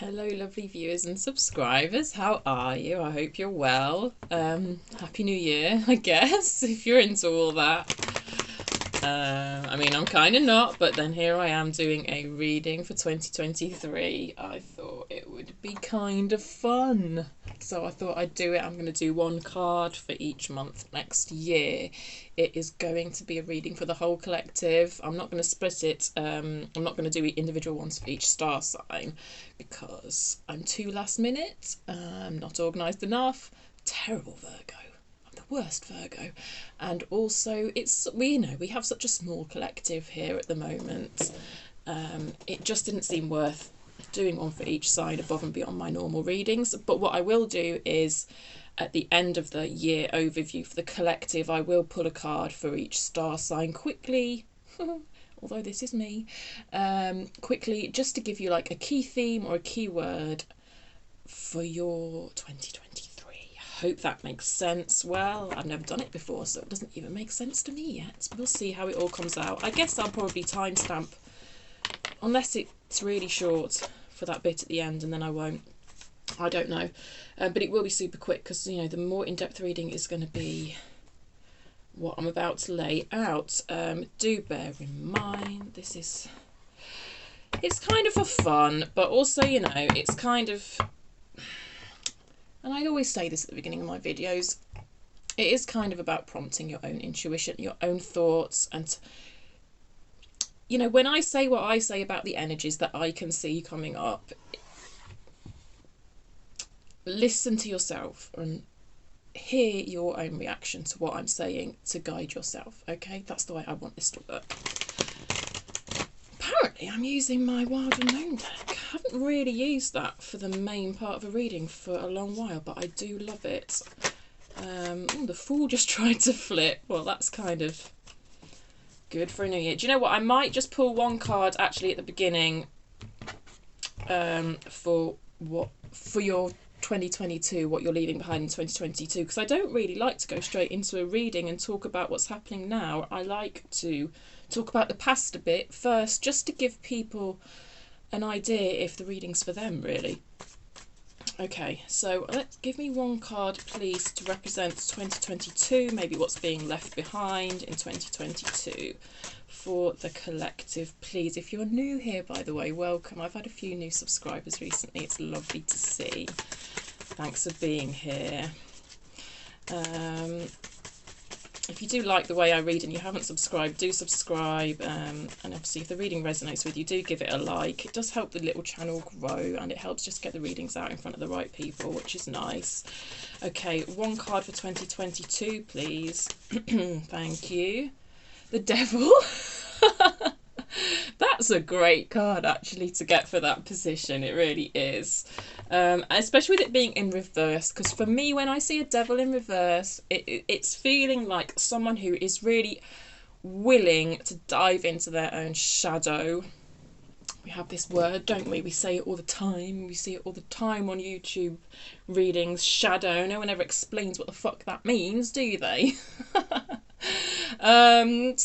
Hello lovely viewers and subscribers, how are you? I hope you're well. Happy New Year, I guess, if you're into all that. I mean, I'm kind of not, but then here I am doing a reading for 2023. I thought it would be kind of fun, so I thought I'd do it. I'm going to do one card for each month next year. It is going to be a reading for the whole collective. I'm not going to split it. I'm not going to do individual ones for each star sign because I'm too last minute. I'm not organised enough. Terrible Virgo. Worst Virgo. And also we have such a small collective here at the moment. It just didn't seem worth doing one for each sign above and beyond my normal readings. But what I will do is at the end of the year overview for the collective, I will pull a card for each star sign quickly. Although this is me, quickly, just to give you like a key theme or a key word for your 2023. Hope that makes sense. Well, I've never done it before, so it doesn't even make sense to me yet. We'll see how it all comes out. I guess I'll probably timestamp, unless it's really short, for that bit at the end, and then I won't. I don't know. But it will be super quick because, you know, the more in-depth reading is going to be what I'm about to lay out. Do bear in mind, it's kind of for fun, but also, you know, it's kind of... And I always say this at the beginning of my videos, it is kind of about prompting your own intuition, your own thoughts. And, you know, when I say what I say about the energies that I can see coming up, listen to yourself and hear your own reaction to what I'm saying to guide yourself, okay? That's the way I want this to work. Apparently I'm using my Wild Unknown deck. I haven't really used that for the main part of a reading for a long while, but I do love it. The Fool just tried to flip. Well, that's kind of good for a new year. Do you know what? I might just pull one card actually at the beginning for your 2022, what you're leaving behind in 2022, because I don't really like to go straight into a reading and talk about what's happening now. I like to talk about the past a bit first, just to give people an idea if the reading's for them, really. Okay, so give me one card, please, to represent 2022, maybe what's being left behind in 2022 for the collective, please. If you're new here, by the way, welcome. I've had a few new subscribers recently. It's lovely to see. Thanks for being here. If you do like the way I read and you haven't subscribed, do subscribe. And obviously if the reading resonates with you, do give it a like. It does help the little channel grow, and it helps just get the readings out in front of the right people, which is nice. Okay, one card for 2022, please. Thank you. The Devil. That's a great card actually to get for that position. It really is. Especially with it being in reverse, because for me, when I see a devil in reverse, it's feeling like someone who is really willing to dive into their own shadow. We have this word, don't we? We say it all the time. We see it all the time on YouTube readings. Shadow. No one ever explains what the fuck that means, do they?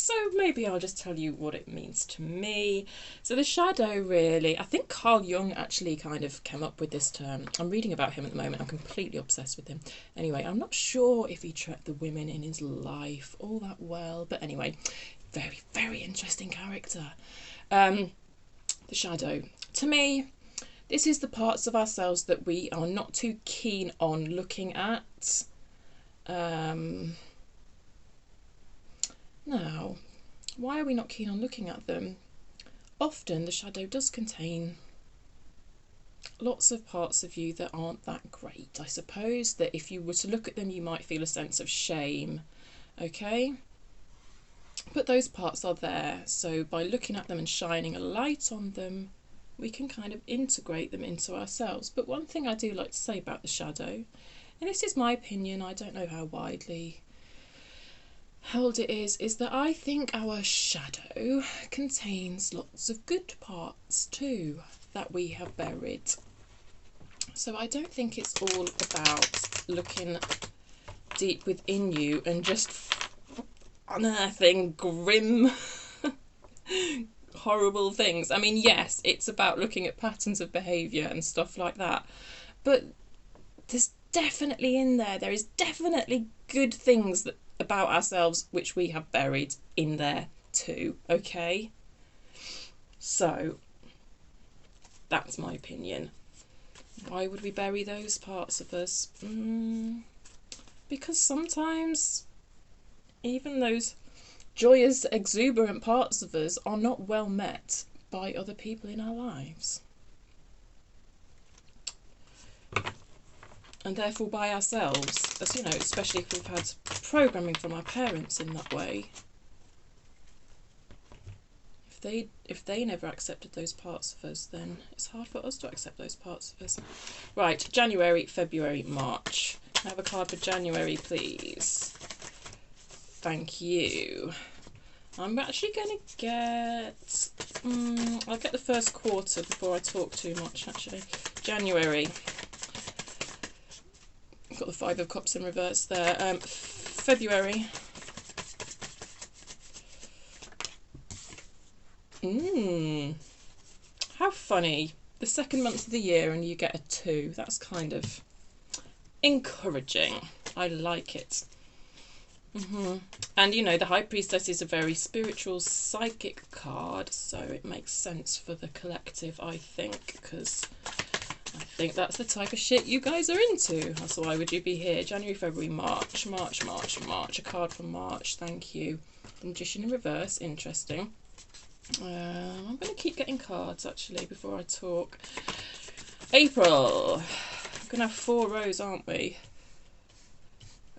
So maybe I'll just tell you what it means to me. So the shadow, really, I think Carl Jung actually kind of came up with this term. I'm reading about him at the moment. I'm completely obsessed with him. Anyway, I'm not sure if he treated the women in his life all that well, but anyway, very, very interesting character. The shadow, to me, this is the parts of ourselves that we are not too keen on looking at. Now, why are we not keen on looking at them? Often the shadow does contain lots of parts of you that aren't that great. I suppose that if you were to look at them, you might feel a sense of shame, okay? But those parts are there, so by looking at them and shining a light on them, we can kind of integrate them into ourselves. But one thing I do like to say about the shadow, and this is my opinion, I don't know how widely held it is that I think our shadow contains lots of good parts too that we have buried. So I don't think it's all about looking deep within you and just unearthing grim horrible things. I mean, yes, it's about looking at patterns of behaviour and stuff like that, but there's definitely in there is definitely good things that about ourselves which we have buried in there too, okay? So that's my opinion. Why would we bury those parts of us? Because sometimes even those joyous, exuberant parts of us are not well met by other people in our lives. And therefore by ourselves, as you know, especially if we've had programming from our parents in that way. If they never accepted those parts of us, then it's hard for us to accept those parts of us. Right, January, February, March. Can I have a card for January, please? Thank you. I'm actually going to get... I'll get the first quarter before I talk too much, actually. January. I've got the Five of Cups in reverse there. February. How funny. The second month of the year and you get a 2. That's kind of encouraging. I like it. And you know, the High Priestess is a very spiritual, psychic card, so it makes sense for the collective, I think, because I think that's the type of shit you guys are into. So why would you be here? January, February, March. A card for March, thank you. The Magician in reverse, interesting. I'm going to keep getting cards, actually, before I talk. April. We're going to have 4 rows, aren't we?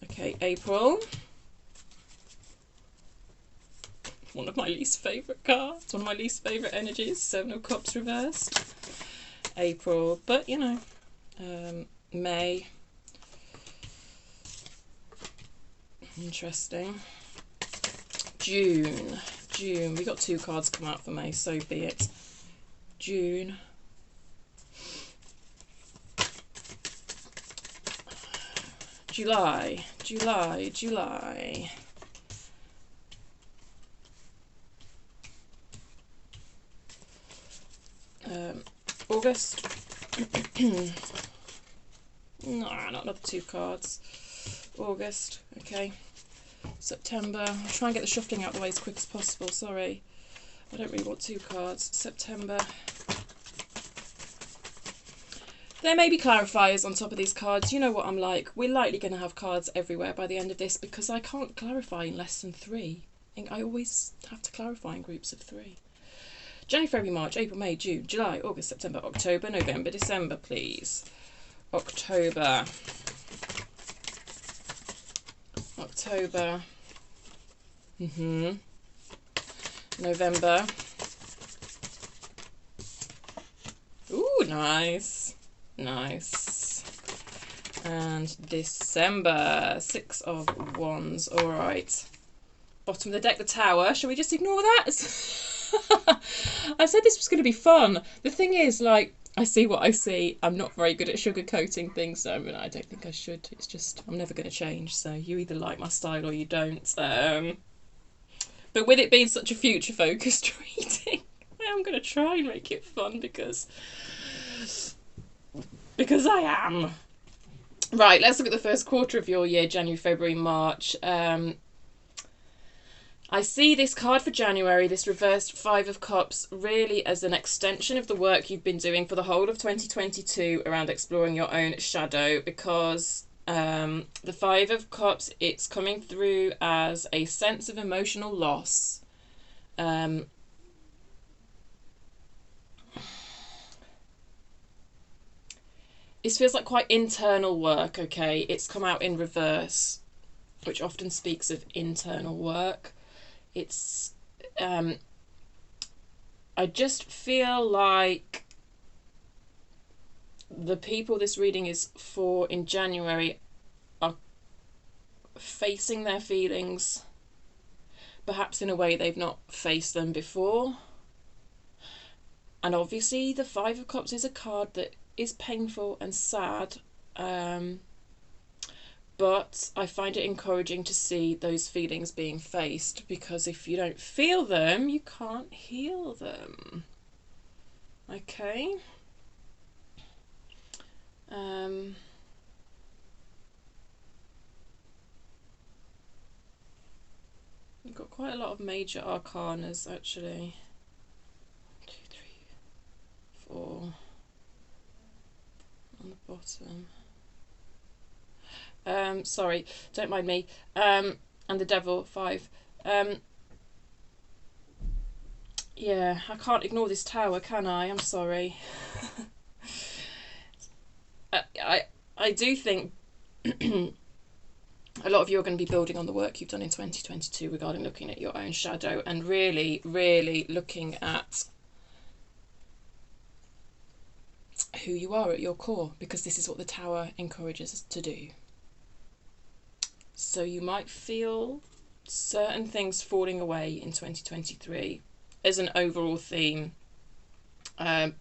Okay, April. One of my least favourite cards, one of my least favourite energies, 7 of Cups reversed. April, but you know, May. Interesting. June. We got 2 cards come out for May, so be it. June. July. August. No, not another 2 cards. August, okay. September. I'll try and get the shuffling out of the way as quick as possible, sorry. I don't really want 2 cards. September. There may be clarifiers on top of these cards. You know what I'm like. We're likely going to have cards everywhere by the end of this because I can't clarify in less than 3. I always have to clarify in groups of 3. January, February, March, April, May, June, July, August, September, October, November, December, please. October. November. Ooh, nice. And December. 6 of Wands. All right. Bottom of the deck, the Tower. Shall we just ignore that? I said this was going to be fun. The thing is, like, I see what I see. I'm not very good at sugarcoating things, so I don't think I should. It's just, I'm never going to change, so you either like my style or you don't. But with it being such a future-focused reading, I am going to try and make it fun because I am. Right, let's look at the first quarter of your year, January, February, March. I see this card for January, this reversed 5 of Cups, really as an extension of the work you've been doing for the whole of 2022 around exploring your own shadow, because the 5 of Cups, it's coming through as a sense of emotional loss. This feels like quite internal work, okay? It's come out in reverse, which often speaks of internal work. It's, I just feel like the people this reading is for in January are facing their feelings, perhaps in a way they've not faced them before. And obviously the 5 of Cups is a card that is painful and sad, But I find it encouraging to see those feelings being faced, because if you don't feel them, you can't heal them. Okay. You've got quite a lot of major arcanas, actually. 1, 2, 3, 4 on the bottom. Sorry, don't mind me. And the devil, 5. Yeah, I can't ignore this tower, can I? I'm sorry. I do think a lot of you are going to be building on the work you've done in 2022 regarding looking at your own shadow and really, really looking at who you are at your core, because this is what the tower encourages us to do. So you might feel certain things falling away in 2023 as an overall theme, but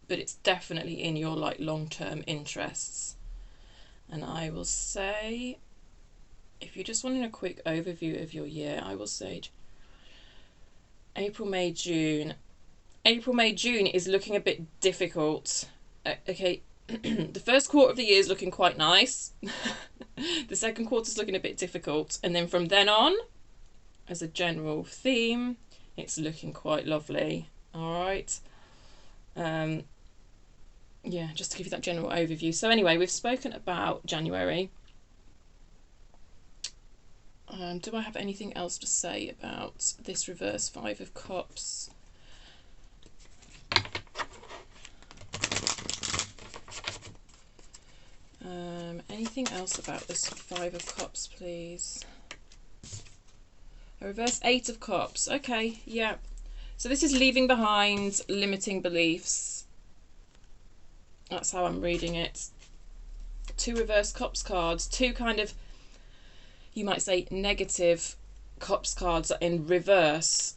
it's definitely in your long-term interests. And I will say, if you're just wanting a quick overview of your year, I will say April, May, June. April, May, June is looking a bit difficult. Okay, the first quarter of the year is looking quite nice. The second quarter is looking a bit difficult. And then from then on, as a general theme, it's looking quite lovely. All right. Yeah, just to give you that general overview. So anyway, we've spoken about January. Do I have anything else to say about this reverse 5 of Cups? Anything else about this 5 of Cups, please? A reverse 8 of Cups. Okay, yeah. So this is leaving behind limiting beliefs. That's how I'm reading it. 2 reverse Cups cards. 2 kind of, you might say, negative Cups cards in reverse.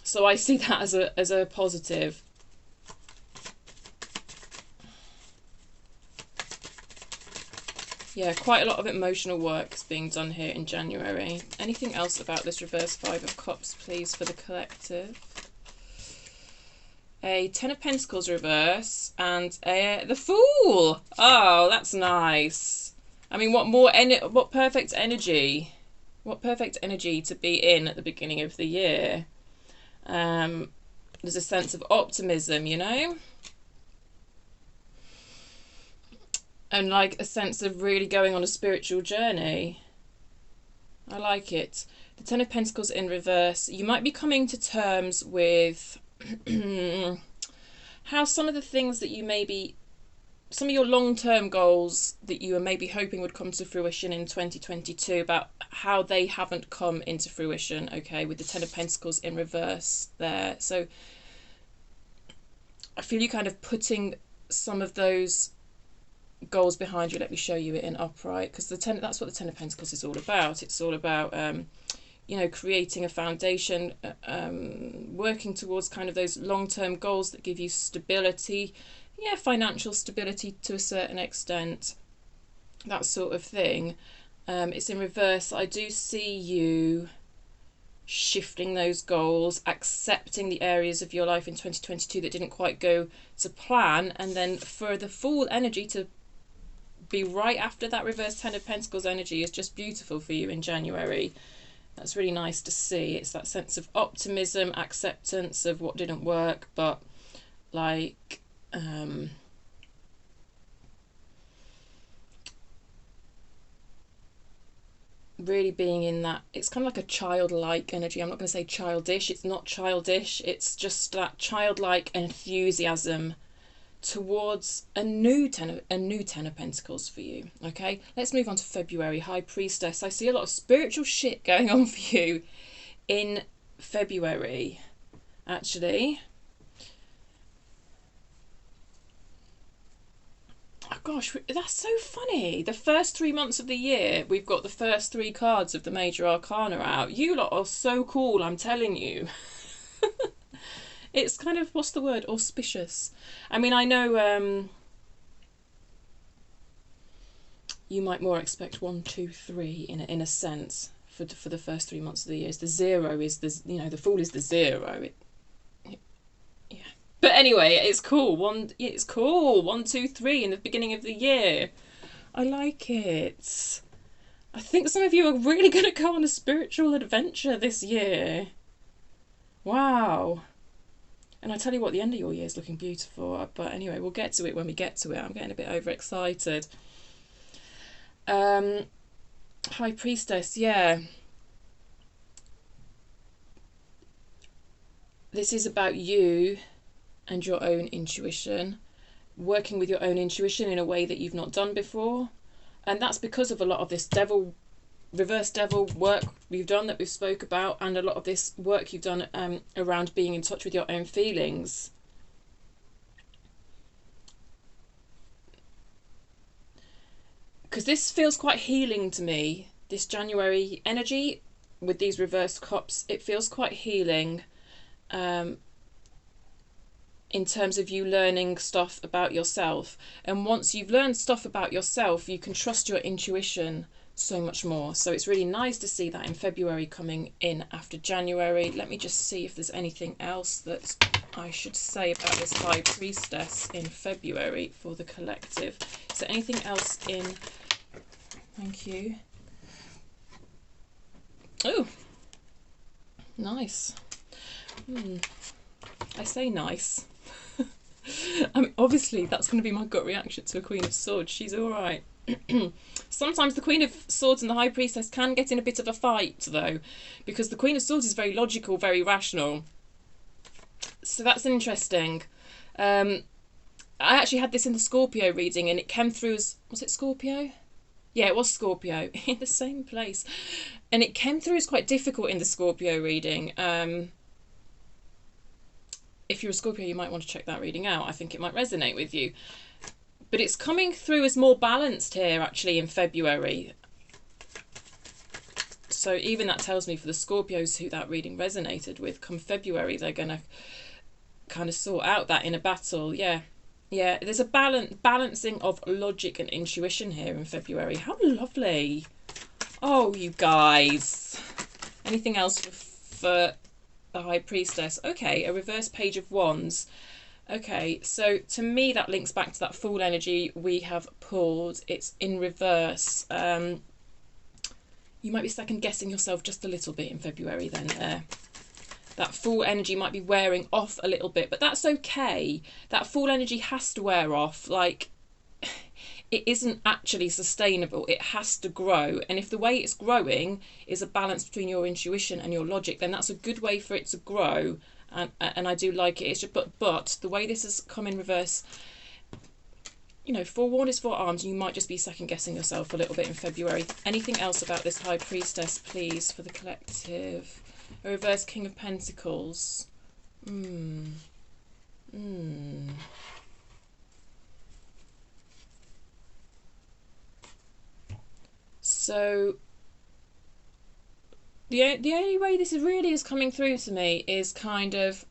So I see that as a positive. Yeah, quite a lot of emotional work is being done here in January. Anything else about this reverse 5 of Cups, please, for the collective? A 10 of Pentacles reverse and the Fool. Oh, that's nice. I mean, what perfect energy. What perfect energy to be in at the beginning of the year. There's a sense of optimism, you know? And like a sense of really going on a spiritual journey. I like it. The 10 of Pentacles in reverse. You might be coming to terms with how some of the things that you maybe, some of your long-term goals that you were maybe hoping would come to fruition in 2022, about how they haven't come into fruition, okay, with the 10 of Pentacles in reverse there. So I feel you kind of putting some of those goals behind you. Let me show you it in upright, because that's what the 10 of Pentacles is all about. It's all about you know, creating a foundation, working towards kind of those long-term goals that give you stability, yeah, financial stability to a certain extent, that sort of thing. It's in reverse. I do see you shifting those goals, accepting the areas of your life in 2022 that didn't quite go to plan, and then for the Fool energy to be right after that reverse 10 of Pentacles energy is just beautiful for you in January. That's really nice to see. It's that sense of optimism, acceptance of what didn't work, but like really being in that, it's kind of like a childlike energy. I'm not going to say childish. It's not childish. It's just that childlike enthusiasm towards a new ten of Pentacles for you. Okay, let's move on to February. High Priestess. I see a lot of spiritual shit going on for you in February, actually. Oh gosh, that's so funny. The first 3 months of the year, we've got the first 3 cards of the major arcana out. You lot are so cool, I'm telling you. It's kind of, what's the word? Auspicious. I mean, I know you might more expect 1, 2, 3 in a sense for the first 3 months of the year. The zero is the Fool is the zero. Yeah. But anyway, it's cool. It's cool. 1, 2, 3 in the beginning of the year. I like it. I think some of you are really going to go on a spiritual adventure this year. Wow. And I tell you what, the end of your year is looking beautiful. But anyway, we'll get to it when we get to it. I'm getting a bit overexcited. High Priestess, yeah. This is about you and your own intuition, working with your own intuition in a way that you've not done before. And that's because of a lot of this reverse devil work we've done that we've spoke about, and a lot of this work you've done around being in touch with your own feelings. Because this feels quite healing to me, this January energy with these reverse cups. It feels quite healing in terms of you learning stuff about yourself. And once you've learned stuff about yourself, you can trust your intuition so much more. So it's really nice to see that in February coming in after January. Let me just see if there's anything else that I should say about this High Priestess in February for the collective. Is there anything else in... Thank you. Oh, nice. I say nice. I mean, obviously that's going to be my gut reaction to a Queen of Swords. She's all right. Sometimes the Queen of Swords and the High Priestess can get in a bit of a fight, though, because the Queen of Swords is very logical, very rational. So that's interesting. I actually had this in the Scorpio reading, and it came through as... Was it Scorpio? Yeah, it was Scorpio, in the same place. And it came through as quite difficult in the Scorpio reading. If you're a Scorpio, you might want to check that reading out. I think it might resonate with you. But it's coming through as more balanced here, actually, in February. So even that tells me for the Scorpios who that reading resonated with, come February, they're going to kind of sort out that inner battle. Yeah. Yeah, there's a balancing of logic and intuition here in February. How lovely. Oh, you guys. Anything else for the High Priestess? Okay, a reverse Page of Wands. Okay, so to me that links back to that Fool energy we have pulled. It's in reverse. You might be second guessing yourself just a little bit in February then there. That Fool energy might be wearing off a little bit, but that's okay. That Fool energy has to wear off. Like, it isn't actually sustainable. It has to grow. And if the way it's growing is a balance between your intuition and your logic, then that's a good way for it to grow. And I do like it. It's just, but the way this has come in reverse, you know, forewarned is forearmed. You might just be second guessing yourself a little bit in February. Anything else about this High Priestess, please, for the collective? A reverse King of Pentacles. So the only way this really is coming through to me is kind of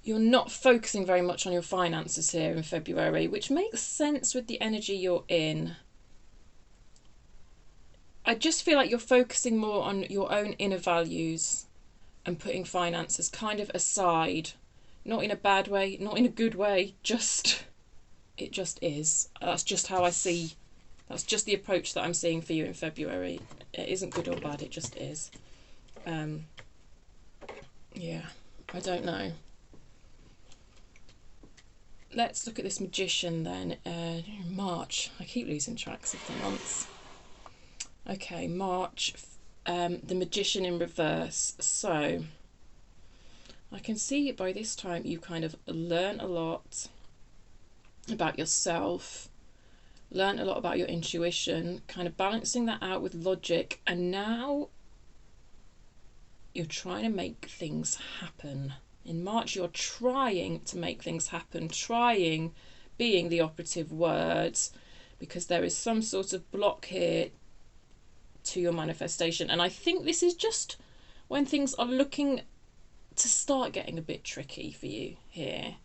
you're not focusing very much on your finances here in February, which makes sense with the energy you're in. I just feel like you're focusing more on your own inner values and putting finances kind of aside. Not in a bad way, not in a good way, just... It just is. That's just how I see... That's just the approach that I'm seeing for you in February. It isn't good or bad, it just is. Yeah, I don't know. Let's look at this Magician then. March. I keep losing tracks of the months. Okay, March, the Magician in reverse. So, I can see by this time you kind of learn a lot about yourself, learn a lot about your intuition, kind of balancing that out with logic, and now you're trying to make things happen. In March, you're trying to make things happen, trying being the operative words, because there is some sort of block here to your manifestation. And I think this is just when things are looking to start getting a bit tricky for you here.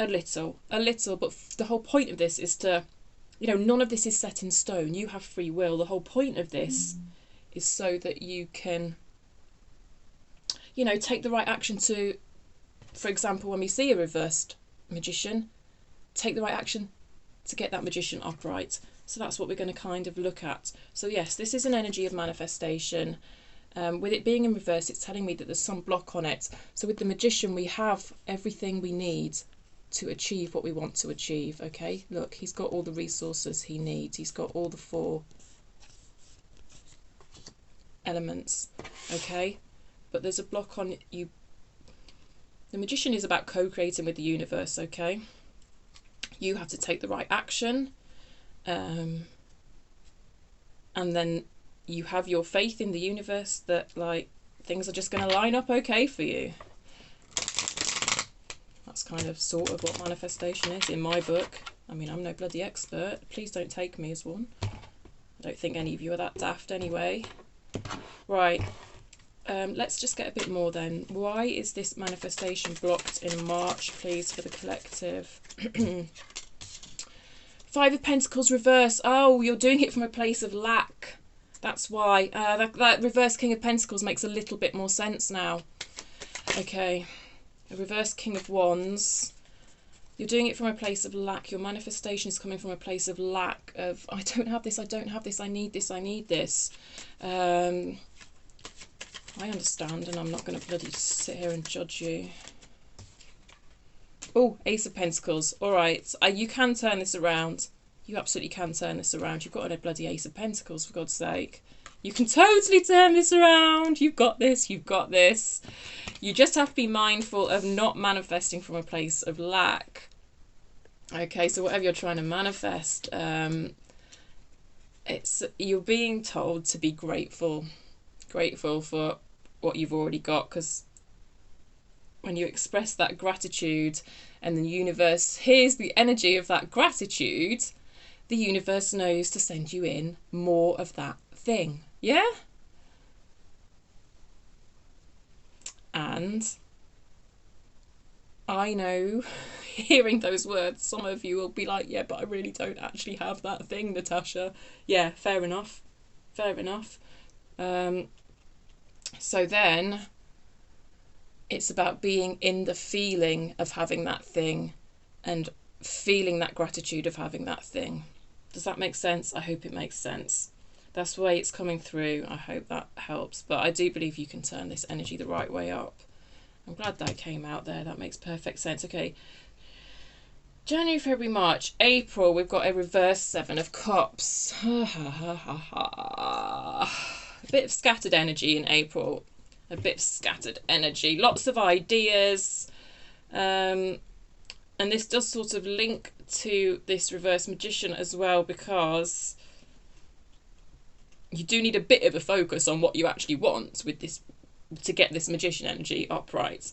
a little, but the whole point of this is to, you know, none of this is set in stone. You have free will. The whole point of this is so that you can, you know, take the right action to, for example, when we see a reversed magician, take the right action to get that magician upright. So that's what we're going to kind of look at. So yes, this is an energy of manifestation. With it being in reverse, it's telling me that there's some block on it. So with the magician, we have everything we need to achieve what we want to achieve. Okay, look, he's got all the resources he needs. He's got all the 4 elements. Okay, but there's a block on you. The magician is about co-creating with the universe. Okay, you have to take the right action, and then you have your faith in the universe that, like, things are just going to line up okay for you. That's kind of sort of what manifestation is in my book. I mean, I'm no bloody expert. Please don't take me as one. I don't think any of you are that daft anyway. Right. Let's just get a bit more then. Why is this manifestation blocked in March, please, for the collective? 5 of Pentacles reverse. Oh, you're doing it from a place of lack. That's why. That reverse King of Pentacles makes a little bit more sense now. Okay. A reverse King of Wands. You're doing it from a place of lack. Your manifestation is coming from a place of lack. Of, I don't have this, I don't have this, I need this, I need this. I understand, and I'm not going to bloody sit here and judge you. Oh, Ace of Pentacles. All right. You can turn this around. You absolutely can turn this around. You've got a bloody Ace of Pentacles, for God's sake. You can totally turn this around. You've got this. You've got this. You just have to be mindful of not manifesting from a place of lack. Okay, so whatever you're trying to manifest, you're being told to be grateful. Grateful for what you've already got, because when you express that gratitude and the universe hears the energy of that gratitude, the universe knows to send you in more of that thing. Yeah? And I know, hearing those words, some of you will be like, yeah, but I really don't actually have that thing, Natasha. Yeah, fair enough. Fair enough. So then it's about being in the feeling of having that thing and feeling that gratitude of having that thing. Does that make sense? I hope it makes sense. That's the way it's coming through. I hope that helps. But I do believe you can turn this energy the right way up. I'm glad that came out there. That makes perfect sense. Okay. January, February, March, April, we've got a reverse 7 of Cups. A bit of scattered energy in April. A bit of scattered energy. Lots of ideas. And this does sort of link to this reverse magician as well, because you do need a bit of a focus on what you actually want with this to get this magician energy upright.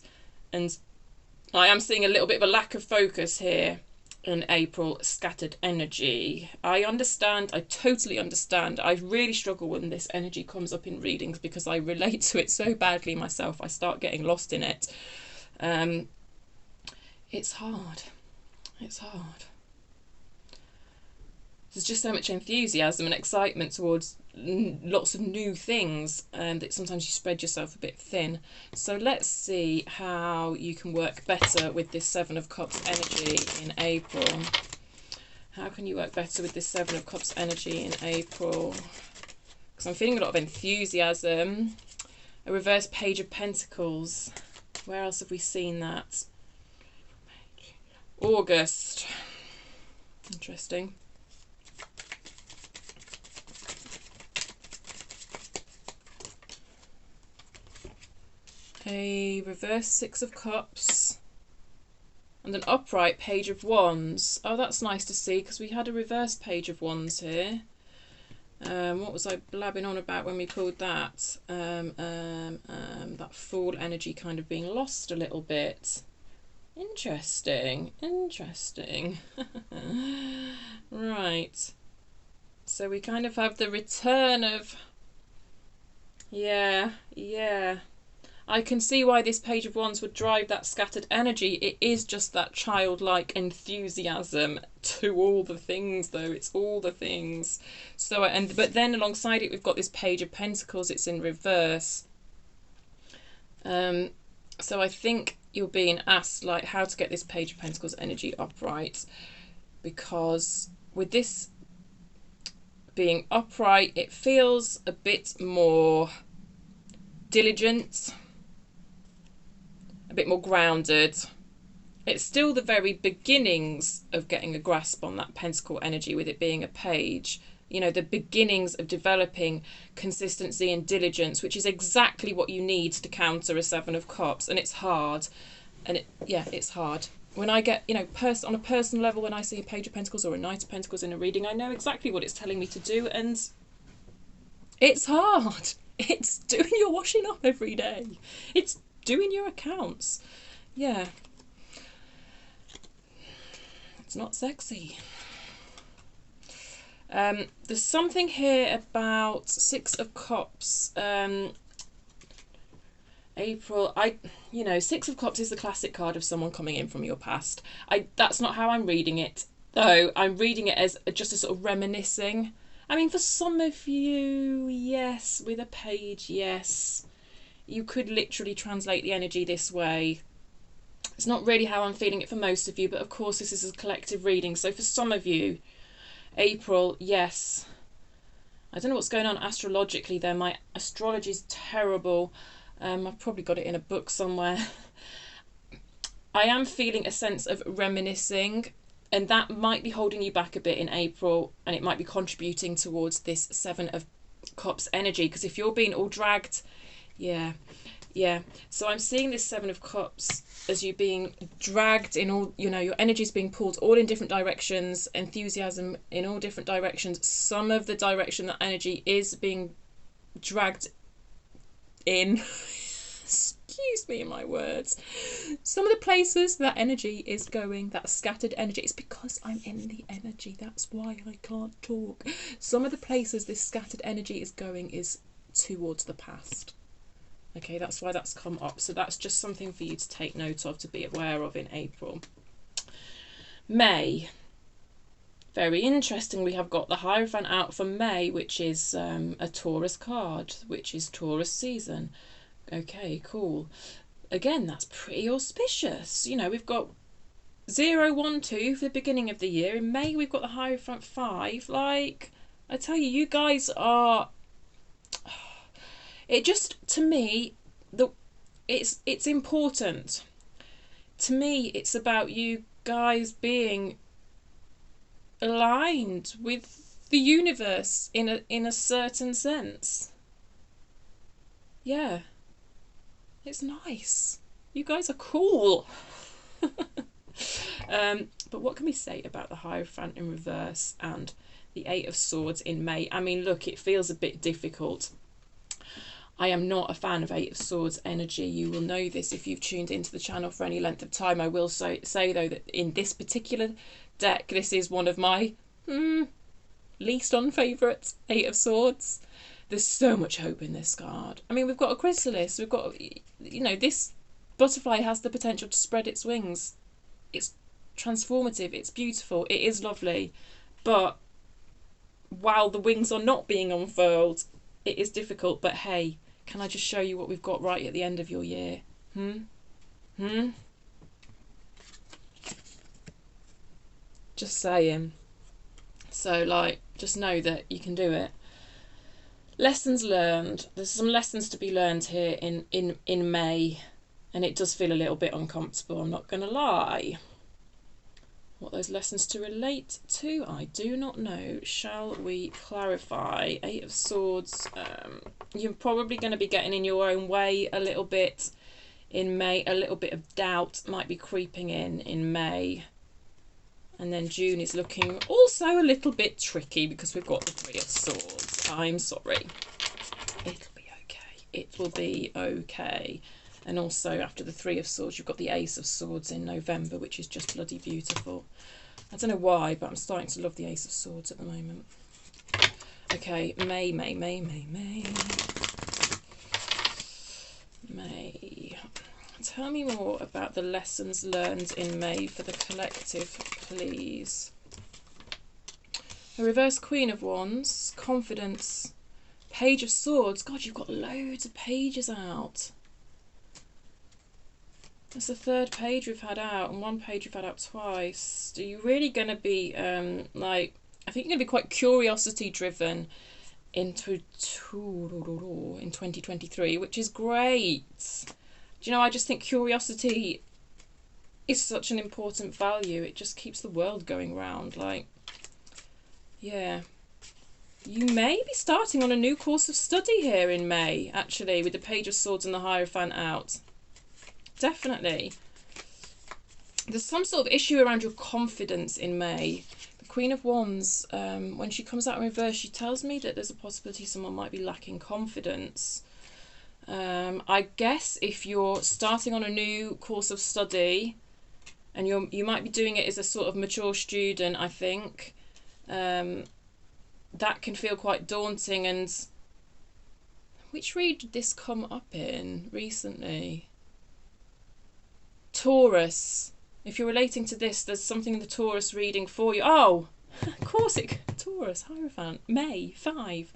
And I am seeing a little bit of a lack of focus here in April, scattered energy. I understand, I totally understand. I really struggle when this energy comes up in readings because I relate to it so badly myself. I start getting lost in it. It's hard. It's hard. There's just so much enthusiasm and excitement towards lots of new things, and that sometimes you spread yourself a bit thin. So let's see how you can work better with this 7 of Cups energy in April. How can you work better with this 7 of Cups energy in April? Because I'm feeling a lot of enthusiasm. A reverse Page of Pentacles. Where else have we seen that? August. Interesting. A reverse 6 of Cups and an upright Page of Wands. Oh, that's nice to see, because we had a reverse Page of Wands here. What was I blabbing on about when we pulled that? That Fool energy kind of being lost a little bit. Interesting, interesting. Right. So we kind of have the return of, yeah. I can see why this Page of Wands would drive that scattered energy. It is just that childlike enthusiasm to all the things, though. It's all the things. So, but then alongside it, we've got this Page of Pentacles. It's in reverse. So I think you're being asked, like, how to get this Page of Pentacles energy upright. Because with this being upright, it feels a bit more diligent, a bit more grounded. It's still the very beginnings of getting a grasp on that pentacle energy, with it being a page. You know, the beginnings of developing consistency and diligence, which is exactly what you need to counter a Seven of Cups. And it's hard. And it's hard. When I get, you know, on a personal level, when I see a Page of Pentacles or a Knight of Pentacles in a reading, I know exactly what it's telling me to do. And it's hard. It's doing your washing up every day. It's doing your accounts. Yeah. It's not sexy. There's something here about Six of Cups. April, you know, Six of Cups is the classic card of someone coming in from your past. That's not how I'm reading it, though. I'm reading it as just a sort of reminiscing. I mean, for some of you, yes, with a page, yes. You could literally translate the energy this way. It's not really how I'm feeling it for most of you, but of course this is a collective reading. So for some of you, April, yes. I don't know what's going on astrologically there. My astrology is terrible. I've probably got it in a book somewhere. I am feeling a sense of reminiscing, and that might be holding you back a bit in April, and it might be contributing towards this Seven of Cups energy, because if you're being all dragged, yeah. So I'm seeing this Seven of Cups as you being dragged in all, you know, your energy is being pulled all in different directions, enthusiasm in all different directions. Some of the direction that energy is being dragged in, excuse me in my words, some of the places that energy is going, that scattered energy, it's because I'm in the energy, that's why I can't talk. Some of the places this scattered energy is going is towards the past. Okay, that's why that's come up. So that's just something for you to take note of, to be aware of in April. May. Very interesting. We have got the Hierophant out for May, which is a Taurus card, which is Taurus season. Okay, cool. Again, that's pretty auspicious. You know, we've got 0, 1, 2 for the beginning of the year. In May, we've got the Hierophant 5. Like, I tell you, you guys are... It just, to me, it's important. To me, it's about you guys being aligned with the universe in a certain sense. Yeah. It's nice. You guys are cool. But what can we say about the Hierophant in reverse and the Eight of Swords in May? I mean, look, it feels a bit difficult. I am not a fan of Eight of Swords energy. You will know this if you've tuned into the channel for any length of time. I will say though, that in this particular deck, this is one of my least on favourites, Eight of Swords. There's so much hope in this card. I mean, we've got a chrysalis. We've got, you know, this butterfly has the potential to spread its wings. It's transformative. It's beautiful. It is lovely. But while the wings are not being unfurled, it is difficult. But hey, can I just show you what we've got right at the end of your year? Just saying. So, like, just know that you can do it. Lessons learned. There's some lessons to be learned here in May, and it does feel a little bit uncomfortable, I'm not going to lie. What those lessons to relate to, I do not know. Shall we clarify? Eight of Swords. You're probably going to be getting in your own way a little bit in May. A little bit of doubt might be creeping in May. And then June is looking also a little bit tricky because we've got the Three of Swords. I'm sorry. It'll be okay. It will be okay. And also after the Three of Swords, you've got the Ace of Swords in November, which is just bloody beautiful. I don't know why, but I'm starting to love the Ace of Swords at the moment. Okay, May. May. Tell me more about the lessons learned in May for the collective, please. A reverse Queen of Wands, confidence, Page of Swords. God, you've got loads of pages out. That's the third page we've had out, and one page we've had out twice. Are you really going to be, like, I think you're going to be quite curiosity driven in 2023, which is great. Do you know, I just think curiosity is such an important value. It just keeps the world going round. Like, yeah. You may be starting on a new course of study here in May, actually, with the Page of Swords and the Hierophant out. Definitely. There's some sort of issue around your confidence in May. The Queen of Wands, when she comes out in reverse, she tells me that there's a possibility someone might be lacking confidence. I guess if you're starting on a new course of study, and you might be doing it as a sort of mature student, I think, that can feel quite daunting. And which read did this come up in recently? Taurus. If you're relating to this, there's something in the Taurus reading for you. Oh, of course Taurus, Hierophant, May 5.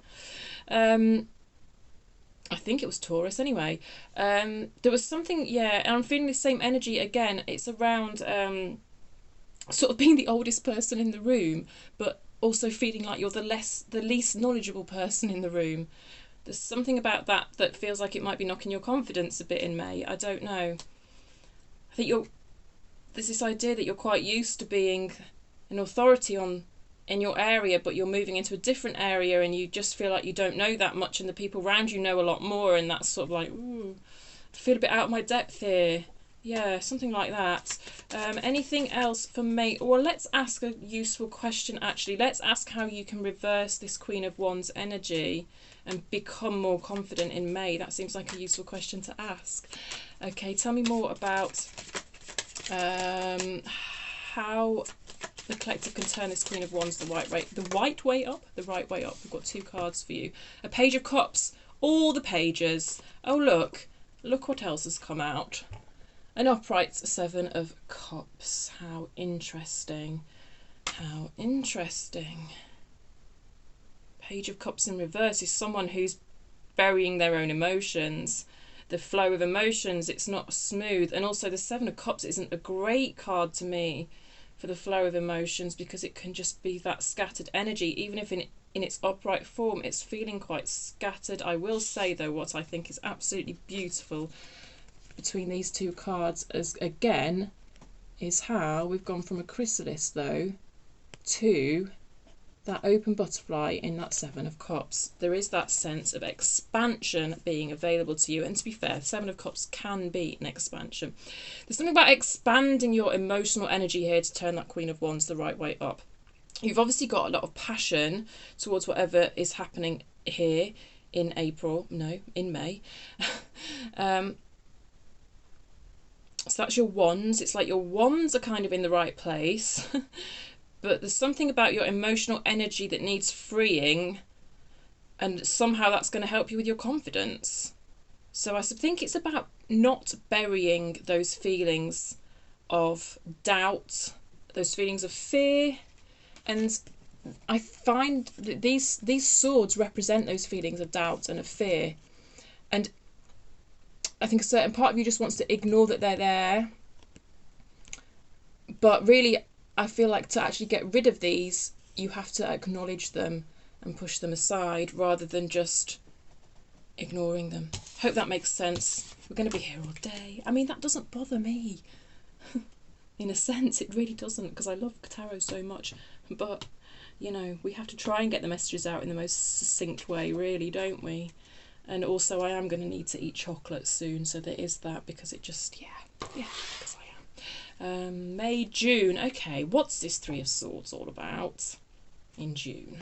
I think it was Taurus anyway. There was something, yeah, and I'm feeling the same energy again. It's around sort of being the oldest person in the room, but also feeling like you're the least knowledgeable person in the room. There's something about that feels like it might be knocking your confidence a bit in May. I don't know. I think there's this idea that you're quite used to being an authority in your area, but you're moving into a different area and you just feel like you don't know that much, and the people around you know a lot more, and that's sort of like, ooh, I feel a bit out of my depth here. Yeah, something like that. Anything else for May? Well, let's ask a useful question, actually. Let's ask how you can reverse this Queen of Wands energy and become more confident in May. That seems like a useful question to ask. Okay, tell me more about how the collective can turn this Queen of Wands the right way up. We've got two cards for you. A Page of Cups. All the pages. Oh, look what else has come out. An upright Seven of Cups. How interesting. How interesting. Page of Cups in reverse is someone who's burying their own emotions. The flow of emotions, it's not smooth. And also the Seven of Cups isn't a great card to me for the flow of emotions, because it can just be that scattered energy. Even if in its upright form, it's feeling quite scattered. I will say, though, what I think is absolutely beautiful between these two cards, as again, is how we've gone from a chrysalis, though, to that open butterfly in that Seven of Cups. There is that sense of expansion being available to you. And to be fair, Seven of Cups can be an expansion. There's something about expanding your emotional energy here to turn that Queen of Wands the right way up. You've obviously got a lot of passion towards whatever is happening here in May. So that's your wands. It's like your wands are kind of in the right place. But there's something about your emotional energy that needs freeing, and somehow that's going to help you with your confidence. So I think it's about not burying those feelings of doubt, those feelings of fear. And I find that these swords represent those feelings of doubt and of fear. And I think a certain part of you just wants to ignore that they're there. But really, I feel like to actually get rid of these, you have to acknowledge them and push them aside rather than just ignoring them. Hope that makes sense. We're going to be here all day. I mean, that doesn't bother me. In a sense, it really doesn't, because I love tarot so much. But, you know, we have to try and get the messages out in the most succinct way, really, don't we? And also, I am going to need to eat chocolate soon, so there is that, because it just, yeah, because I am. May, June. Okay, what's this Three of Swords all about in June?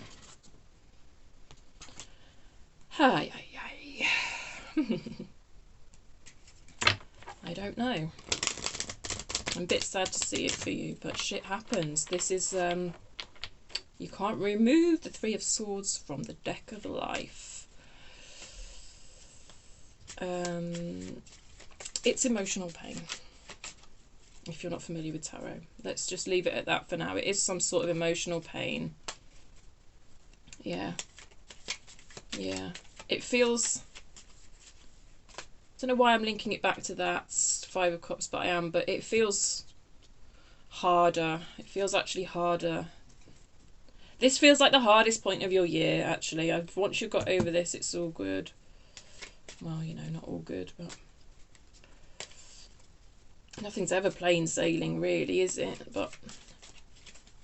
Hi. I don't know. I'm a bit sad to see it for you, but shit happens. This is, you can't remove the Three of Swords from the deck of life. It's emotional pain. If you're not familiar with tarot, let's just leave it at that for now. It is some sort of emotional pain. Yeah. Yeah. It feels... I don't know why I'm linking it back to that Five of Cups, but I am. But it feels harder. It feels actually harder. This feels like the hardest point of your year, actually. Once you've got over this, it's all good. Well, you know, not all good, but... Nothing's ever plain sailing, really, is it? But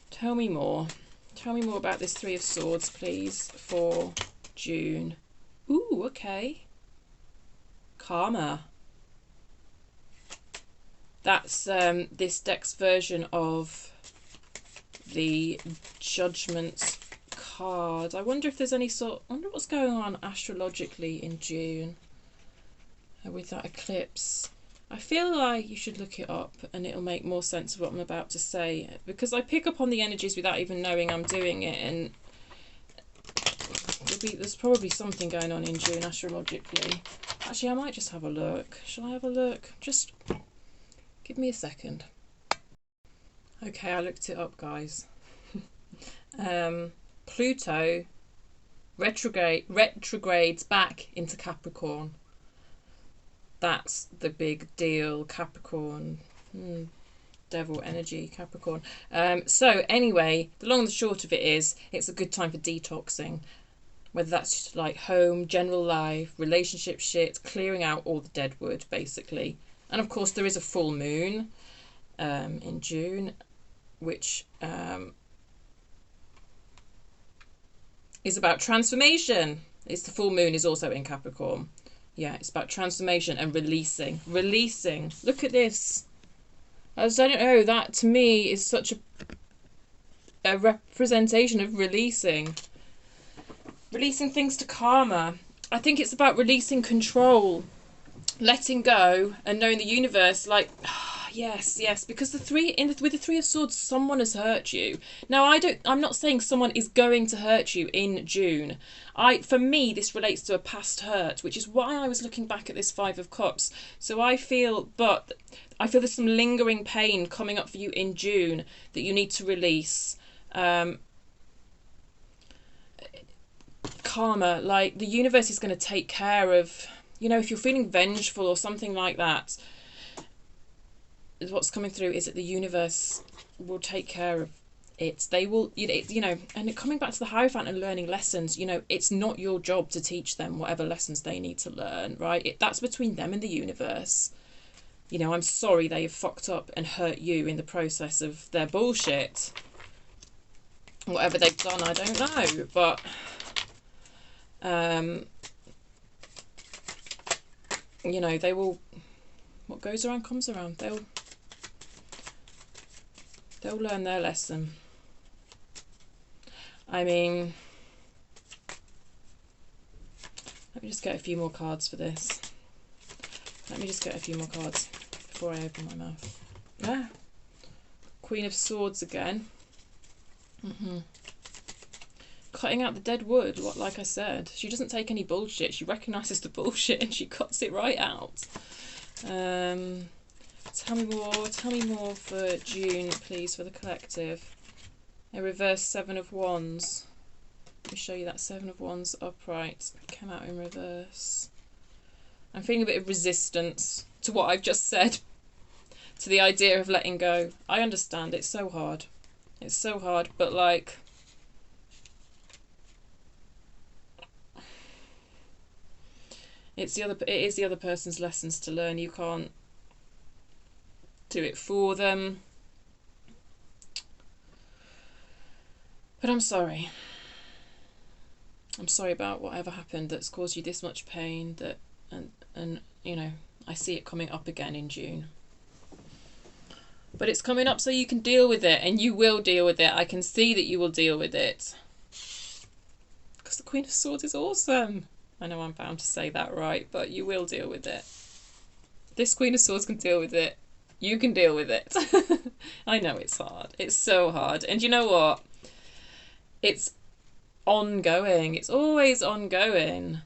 tell me more. Tell me more about this Three of Swords, please, for June. Ooh, okay. Karma. That's this deck's version of the Judgment card. I wonder if there's any sort... I wonder what's going on astrologically in June with that eclipse. I feel like you should look it up and it'll make more sense of what I'm about to say, because I pick up on the energies without even knowing I'm doing it, and there's probably something going on in June astrologically. Actually, I might just have a look. Shall I have a look? Just give me a second. Okay, I looked it up, guys. Pluto retrogrades back into Capricorn. That's the big deal, Capricorn. Devil energy, Capricorn. So anyway, the long and the short of it is, it's a good time for detoxing. Whether that's like home, general life, relationship shit, clearing out all the dead wood, basically. And of course, there is a full moon in June, which is about transformation. It's the full moon is also in Capricorn. Yeah, it's about transformation and releasing. Releasing. Look at this. I don't know, that to me is such a representation of releasing. Releasing things to karma. I think it's about releasing control. Letting go and knowing the universe, like, yes, because with the Three of Swords, someone has hurt you. Now, I'm not saying someone is going to hurt you in June. For me, this relates to a past hurt, which is why I was looking back at this Five of Cups. So I feel there's some lingering pain coming up for you in June that you need to release. Karma, like the universe is going to take care of, you know, if you're feeling vengeful or something like that, what's coming through is that the universe will take care of it. They will, you know, and coming back to the Hierophant and learning lessons, you know, it's not your job to teach them whatever lessons they need to learn, right? That's between them and the universe. You know, I'm sorry they have fucked up and hurt you in the process of their bullshit. Whatever they've done, I don't know, but you know, they will, what goes around comes around. They'll learn their lesson. I mean, let me just get a few more cards for this. Let me just get a few more cards before I open my mouth. Ah, Queen of Swords again. Cutting out the dead wood, like I said. She doesn't take any bullshit. She recognises the bullshit and she cuts it right out. Tell me more for June, please, for the collective. A reverse Seven of Wands. Let me show you that Seven of Wands upright. Came out in reverse. I'm feeling a bit of resistance to what I've just said. To the idea of letting go. I understand, it's so hard. It's so hard, but like... It is the other person's lessons to learn. You can't do it for them. But I'm sorry. I'm sorry about whatever happened that's caused you this much pain. And you know, I see it coming up again in June. But it's coming up so you can deal with it, and you will deal with it. I can see that you will deal with it. Because the Queen of Swords is awesome. I know I'm bound to say that right, but you will deal with it. This Queen of Swords can deal with it. You can deal with it. I know it's hard. It's so hard. And you know what? It's ongoing. It's always ongoing.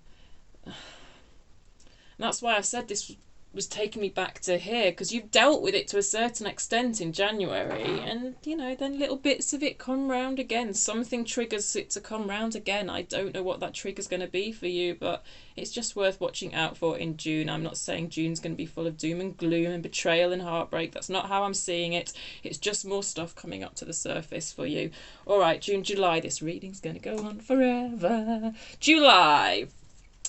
And that's why I said this was taking me back to here, because you've dealt with it to a certain extent in January, and you know, then little bits of it come round again. Something triggers it to come round again. I don't know what that trigger's going to be for you, but it's just worth watching out for in June. I'm not saying June's going to be full of doom and gloom and betrayal and heartbreak. That's not how I'm seeing it. It's just more stuff coming up to the surface for you. All right, June, July. This reading's going to go on forever. July.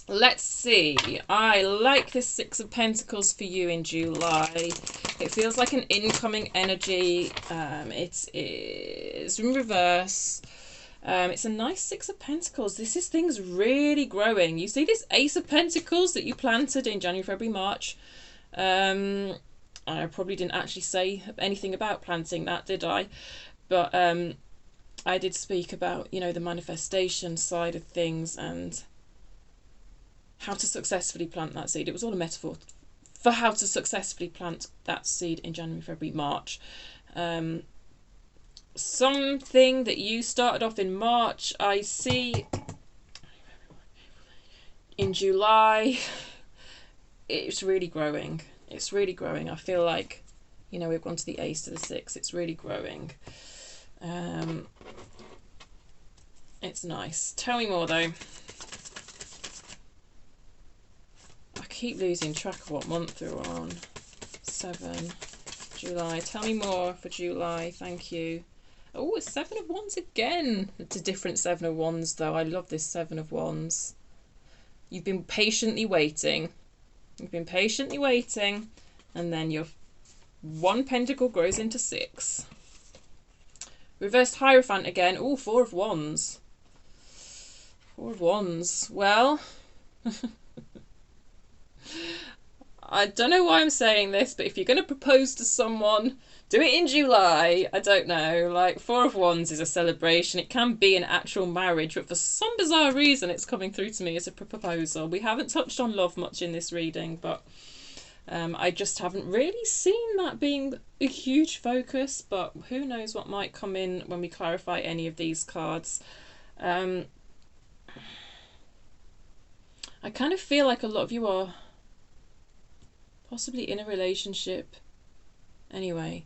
Let's see. I like this Six of Pentacles for you in July. It feels like an incoming energy. It is in reverse. It's a nice Six of Pentacles. This is things really growing. You see this Ace of Pentacles that you planted in January, February, March. I probably didn't actually say anything about planting that, did I? But I did speak about, you know, the manifestation side of things and how to successfully plant that seed. It was all a metaphor for how to successfully plant that seed in January, February, March. Something that you started off in March, I see in July, it's really growing. It's really growing. I feel like, you know, we've gone to the Ace to the Six. It's really growing. It's nice. Tell me more though. Keep losing track of what month we're on. 7 July. Tell me more for July. Thank you. Oh, it's 7 of Wands again. It's a different 7 of Wands though. I love this 7 of Wands. You've been patiently waiting. You've been patiently waiting, and then your 1 pentacle grows into 6. Reversed Hierophant again. Oh, 4 of Wands. 4 of Wands. Well, I don't know why I'm saying this, but if you're going to propose to someone, do it in July. I don't know. Like, 4 of Wands is a celebration. It can be an actual marriage, but for some bizarre reason, it's coming through to me as a proposal. We haven't touched on love much in this reading, but I just haven't really seen that being a huge focus. But who knows what might come in when we clarify any of these cards. I kind of feel like a lot of you are possibly in a relationship. Anyway,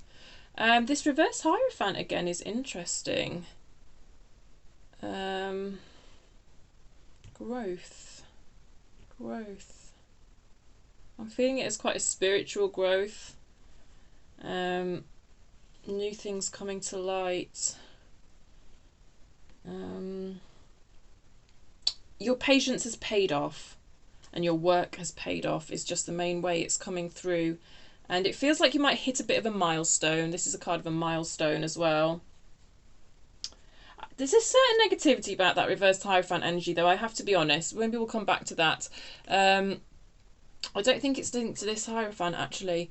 this reverse Hierophant again is interesting. Growth. I'm feeling it as quite a spiritual growth. New things coming to light. Your patience has paid off. And your work has paid off is just the main way it's coming through. And it feels like you might hit a bit of a milestone. This is a card of a milestone as well. There's a certain negativity about that reversed Hierophant energy, though, I have to be honest. Maybe we'll come back to that. I don't think it's linked to this Hierophant, actually.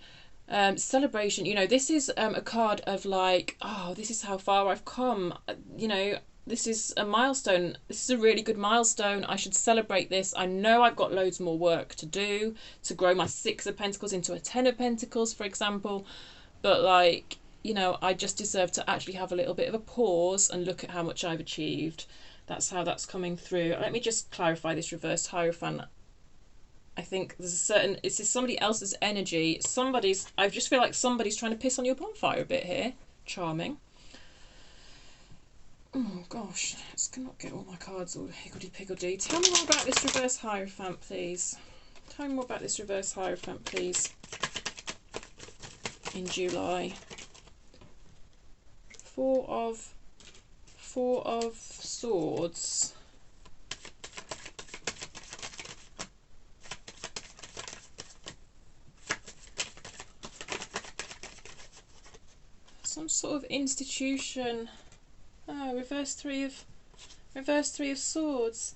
Celebration, you know, this is a card of like, oh, this is how far I've come. You know, this is a milestone. This is a really good milestone. I should celebrate this. I know I've got loads more work to do to grow my 6 of Pentacles into a 10 of Pentacles, for example. But like, you know, I just deserve to actually have a little bit of a pause and look at how much I've achieved. That's how that's coming through. Let me just clarify this reversed Hierophant. I think there's a certain, it's just somebody else's energy. I just feel like somebody's trying to piss on your bonfire a bit here. Charming. Oh gosh, let's not get all my cards all higgledy-piggledy. Tell me more about this reverse Hierophant, please. Tell me more about this reverse Hierophant, please. In July. 4 of Swords. Some sort of institution. Oh, reverse three of Swords.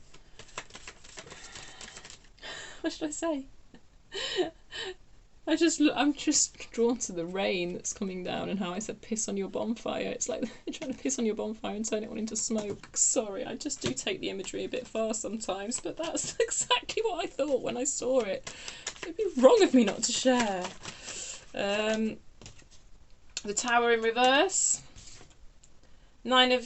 What should I say? I'm just drawn to the rain that's coming down and how I said piss on your bonfire. It's like they're trying to piss on your bonfire and turn it all into smoke. Sorry, I just do take the imagery a bit far sometimes, but that's exactly what I thought when I saw it. It'd be wrong of me not to share. The Tower in reverse. 9 of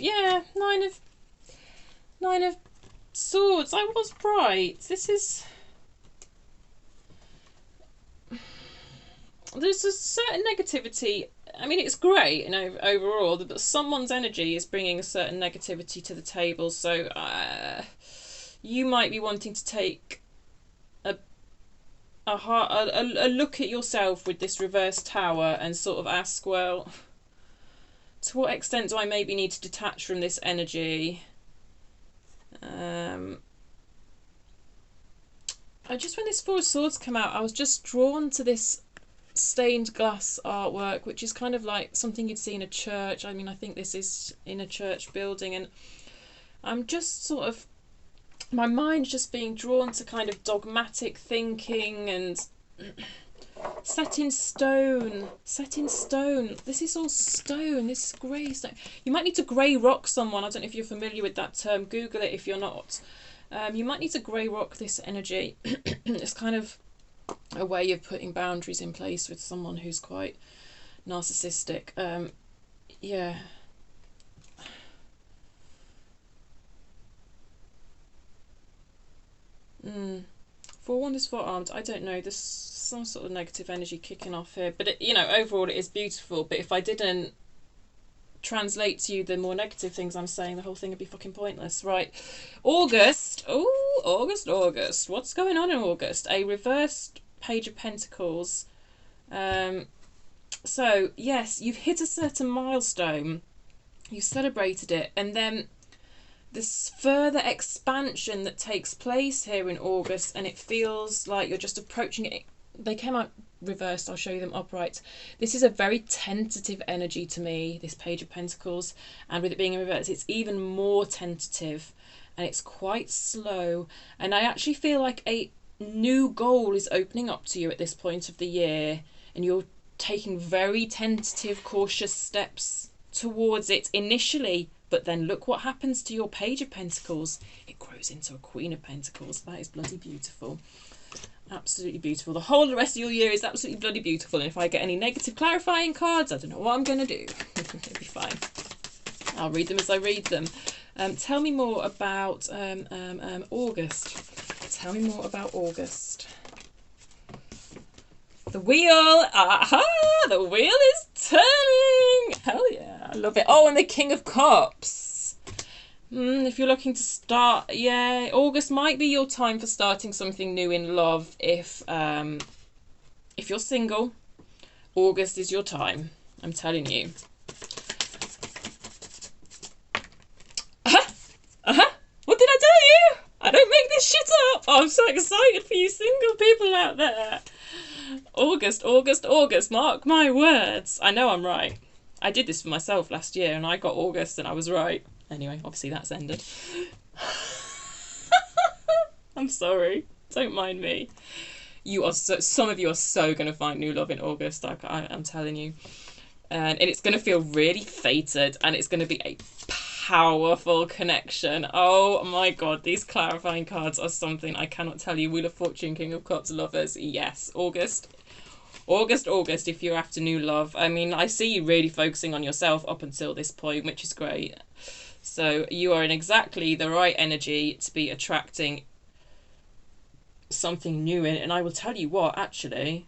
Swords. I was right. This is there's a certain negativity. I mean, it's great, you know, overall, but someone's energy is bringing a certain negativity to the table. So you might be wanting to take a look at yourself with this reverse tower and sort of ask, well, to what extent do I maybe need to detach from this energy? I just, when this Four of Swords came out, I was just drawn to this stained glass artwork, which is kind of like something you'd see in a church. I mean, I think this is in a church building, and I'm just sort of, my mind's just being drawn to kind of dogmatic thinking and set in stone. This is all stone. This is grey stone. You might need to grey rock someone. I don't know if you're familiar with that term. Google it if you're not. You might need to grey rock this energy. It's kind of a way of putting boundaries in place with someone who's quite narcissistic. Yeah. Four Wonders, Four Arms. I don't know. There's some sort of negative energy kicking off here, but it, you know, overall it is beautiful. But if I didn't translate to you the more negative things I'm saying, the whole thing would be fucking pointless. Right, August. Oh, August. What's going on in August? A reversed Page of Pentacles. So yes, you've hit a certain milestone, you've celebrated it, and then this further expansion that takes place here in August, and it feels like you're just approaching it. They came out reversed, I'll show you them upright. This is a very tentative energy to me, this Page of Pentacles, and with it being in reverse, it's even more tentative, and it's quite slow, and I actually feel like a new goal is opening up to you at this point of the year, and you're taking very tentative, cautious steps towards it initially. But then look what happens to your Page of Pentacles. It grows into a Queen of Pentacles. That is bloody beautiful. Absolutely beautiful. The whole of the rest of your year is absolutely bloody beautiful. And if I get any negative clarifying cards, I don't know what I'm going to do. It'll be fine. I'll read them as I read them. Tell me more about August. Tell me more about August. The wheel. Aha! The wheel is turning. Hell yeah. I love it. Oh, and the King of Cups. If you're looking to start, yeah, August might be your time for starting something new in love. If you're single, August is your time. I'm telling you. What did I tell you? I don't make this shit up. I'm so excited for you single people out there. August, mark my words. I know I'm right. I did this for myself last year and I got August and I was right. Anyway, obviously that's ended. I'm sorry. Don't mind me. You are some of you are so going to find new love in August. I'm telling you. And it's going to feel really fated, and it's going to be a powerful connection. Oh my god, these clarifying cards are something I cannot tell you. Wheel of Fortune, King of Cups, lovers. Yes, August, if you're after new love. I mean, I see you really focusing on yourself up until this point, which is great. So you are in exactly the right energy to be attracting something new in. And I will tell you what, actually,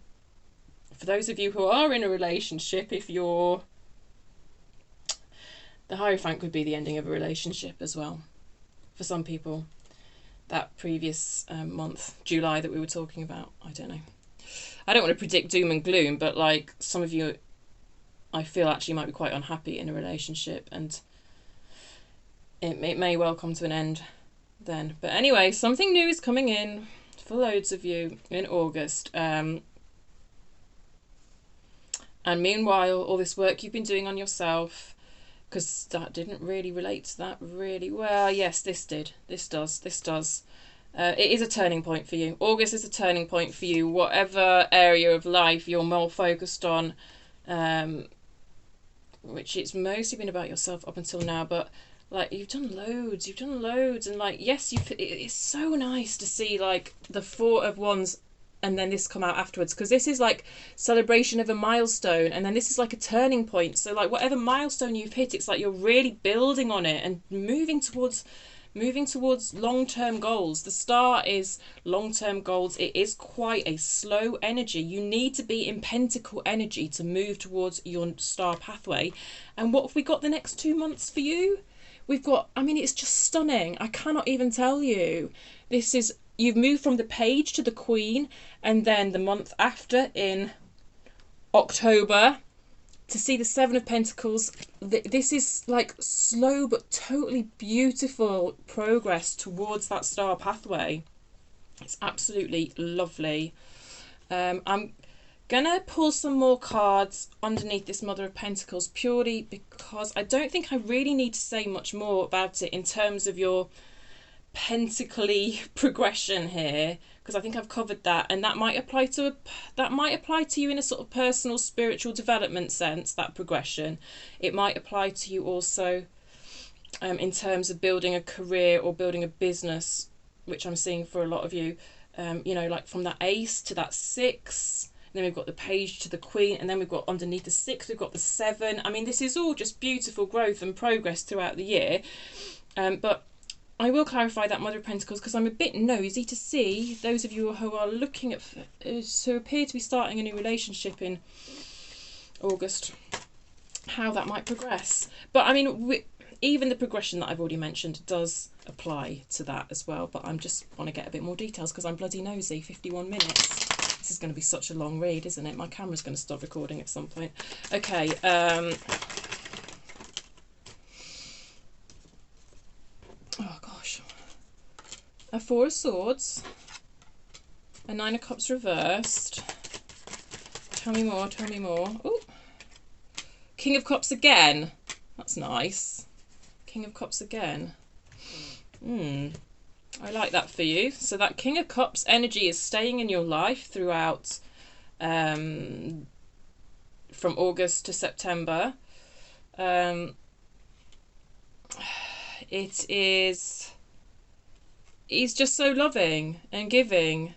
for those of you who are in a relationship, if you're... The Hierophant could be the ending of a relationship as well. For some people. That previous month, July, that we were talking about. I don't know. I don't want to predict doom and gloom, but like some of you, I feel actually might be quite unhappy in a relationship, and it may well come to an end then. But anyway, something new is coming in for loads of you in August. And meanwhile, all this work you've been doing on yourself, because that didn't really relate to that really well. Yes, this did. This does. It is a turning point for you. August is a turning point for you. Whatever area of life you're more focused on, which it's mostly been about yourself up until now, but like you've done loads, and like yes, it's so nice to see like the Four of Wands and then this come out afterwards, because this is like celebration of a milestone, and then this is like a turning point. So like whatever milestone you've hit, it's like you're really building on it and moving towards moving towards long-term goals. The star is long-term goals. It is quite a slow energy. You need to be in pentacle energy to move towards your star pathway. And what have we got the next 2 months for you? We've got, I mean, it's just stunning. I cannot even tell you. This is, you've moved from the Page to the Queen, and then the month after in October to see the Seven of Pentacles. This is like slow but totally beautiful progress towards that star pathway. It's absolutely lovely. I'm gonna pull some more cards underneath this Mother of Pentacles purely because I don't think I really need to say much more about it in terms of your pentacly progression here, because I think I've covered that, and that might apply to you in a sort of personal spiritual development sense, that progression. It might apply to you also in terms of building a career or building a business, which I'm seeing for a lot of you. You know, like from that Ace to that 6, then we've got the Page to the Queen, and then we've got underneath the 6 we've got the 7. I mean, this is all just beautiful growth and progress throughout the year. But I will clarify that Mother of Pentacles because I'm a bit nosy to see those of you who are looking at, who appear to be starting a new relationship in August, how that might progress. But I mean, even the progression that I've already mentioned does apply to that as well. But I just want to get a bit more details because I'm bloody nosy. 51 minutes. This is going to be such a long read, isn't it? My camera's going to stop recording at some point. Okay. Oh gosh, a 4 of Swords, a 9 of Cups reversed. Tell me more, tell me more. Oh, King of Cups again. That's nice. King of Cups again. I like that for you. So that King of Cups energy is staying in your life throughout from August to September. He's just so loving and giving.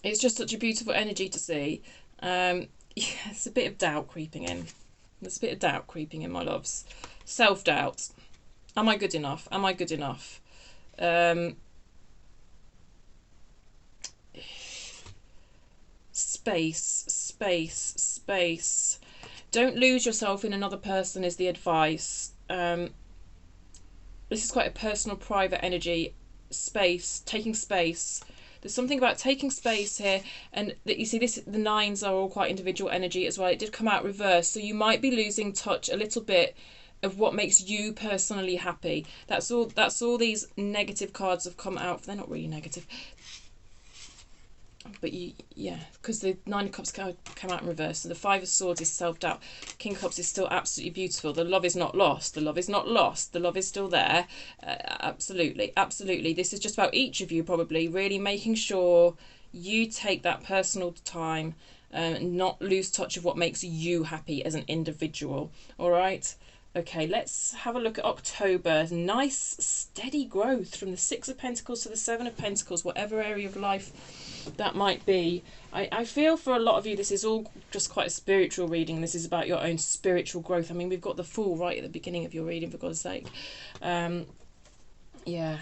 It's just such a beautiful energy to see. Yeah, it's a bit of doubt creeping in. There's a bit of doubt creeping in, my loves. Self-doubt. Am I good enough? Am I good enough? Space. Don't lose yourself in another person is the advice. This is quite a personal, private energy. Space, taking space. There's something about taking space here, and that you see this. The 9s are all quite individual energy as well. It did come out reversed, so you might be losing touch a little bit of what makes you personally happy. That's all. That's all these negative cards have come out. They're not really negative. But yeah, because the 9 of Cups came out in reverse. So the 5 of Swords is self-doubt. King of Cups is still absolutely beautiful. The love is not lost. The love is not lost. The love is still there. Absolutely. This is just about each of you probably really making sure you take that personal time and not lose touch of what makes you happy as an individual. All right. Okay, let's have a look at October. Nice, steady growth from the 6 of Pentacles to the 7 of Pentacles, whatever area of life that might be. I feel for a lot of you this is all just quite a spiritual reading. This is about your own spiritual growth. I mean, we've got the Fool right at the beginning of your reading, for God's sake. Yeah.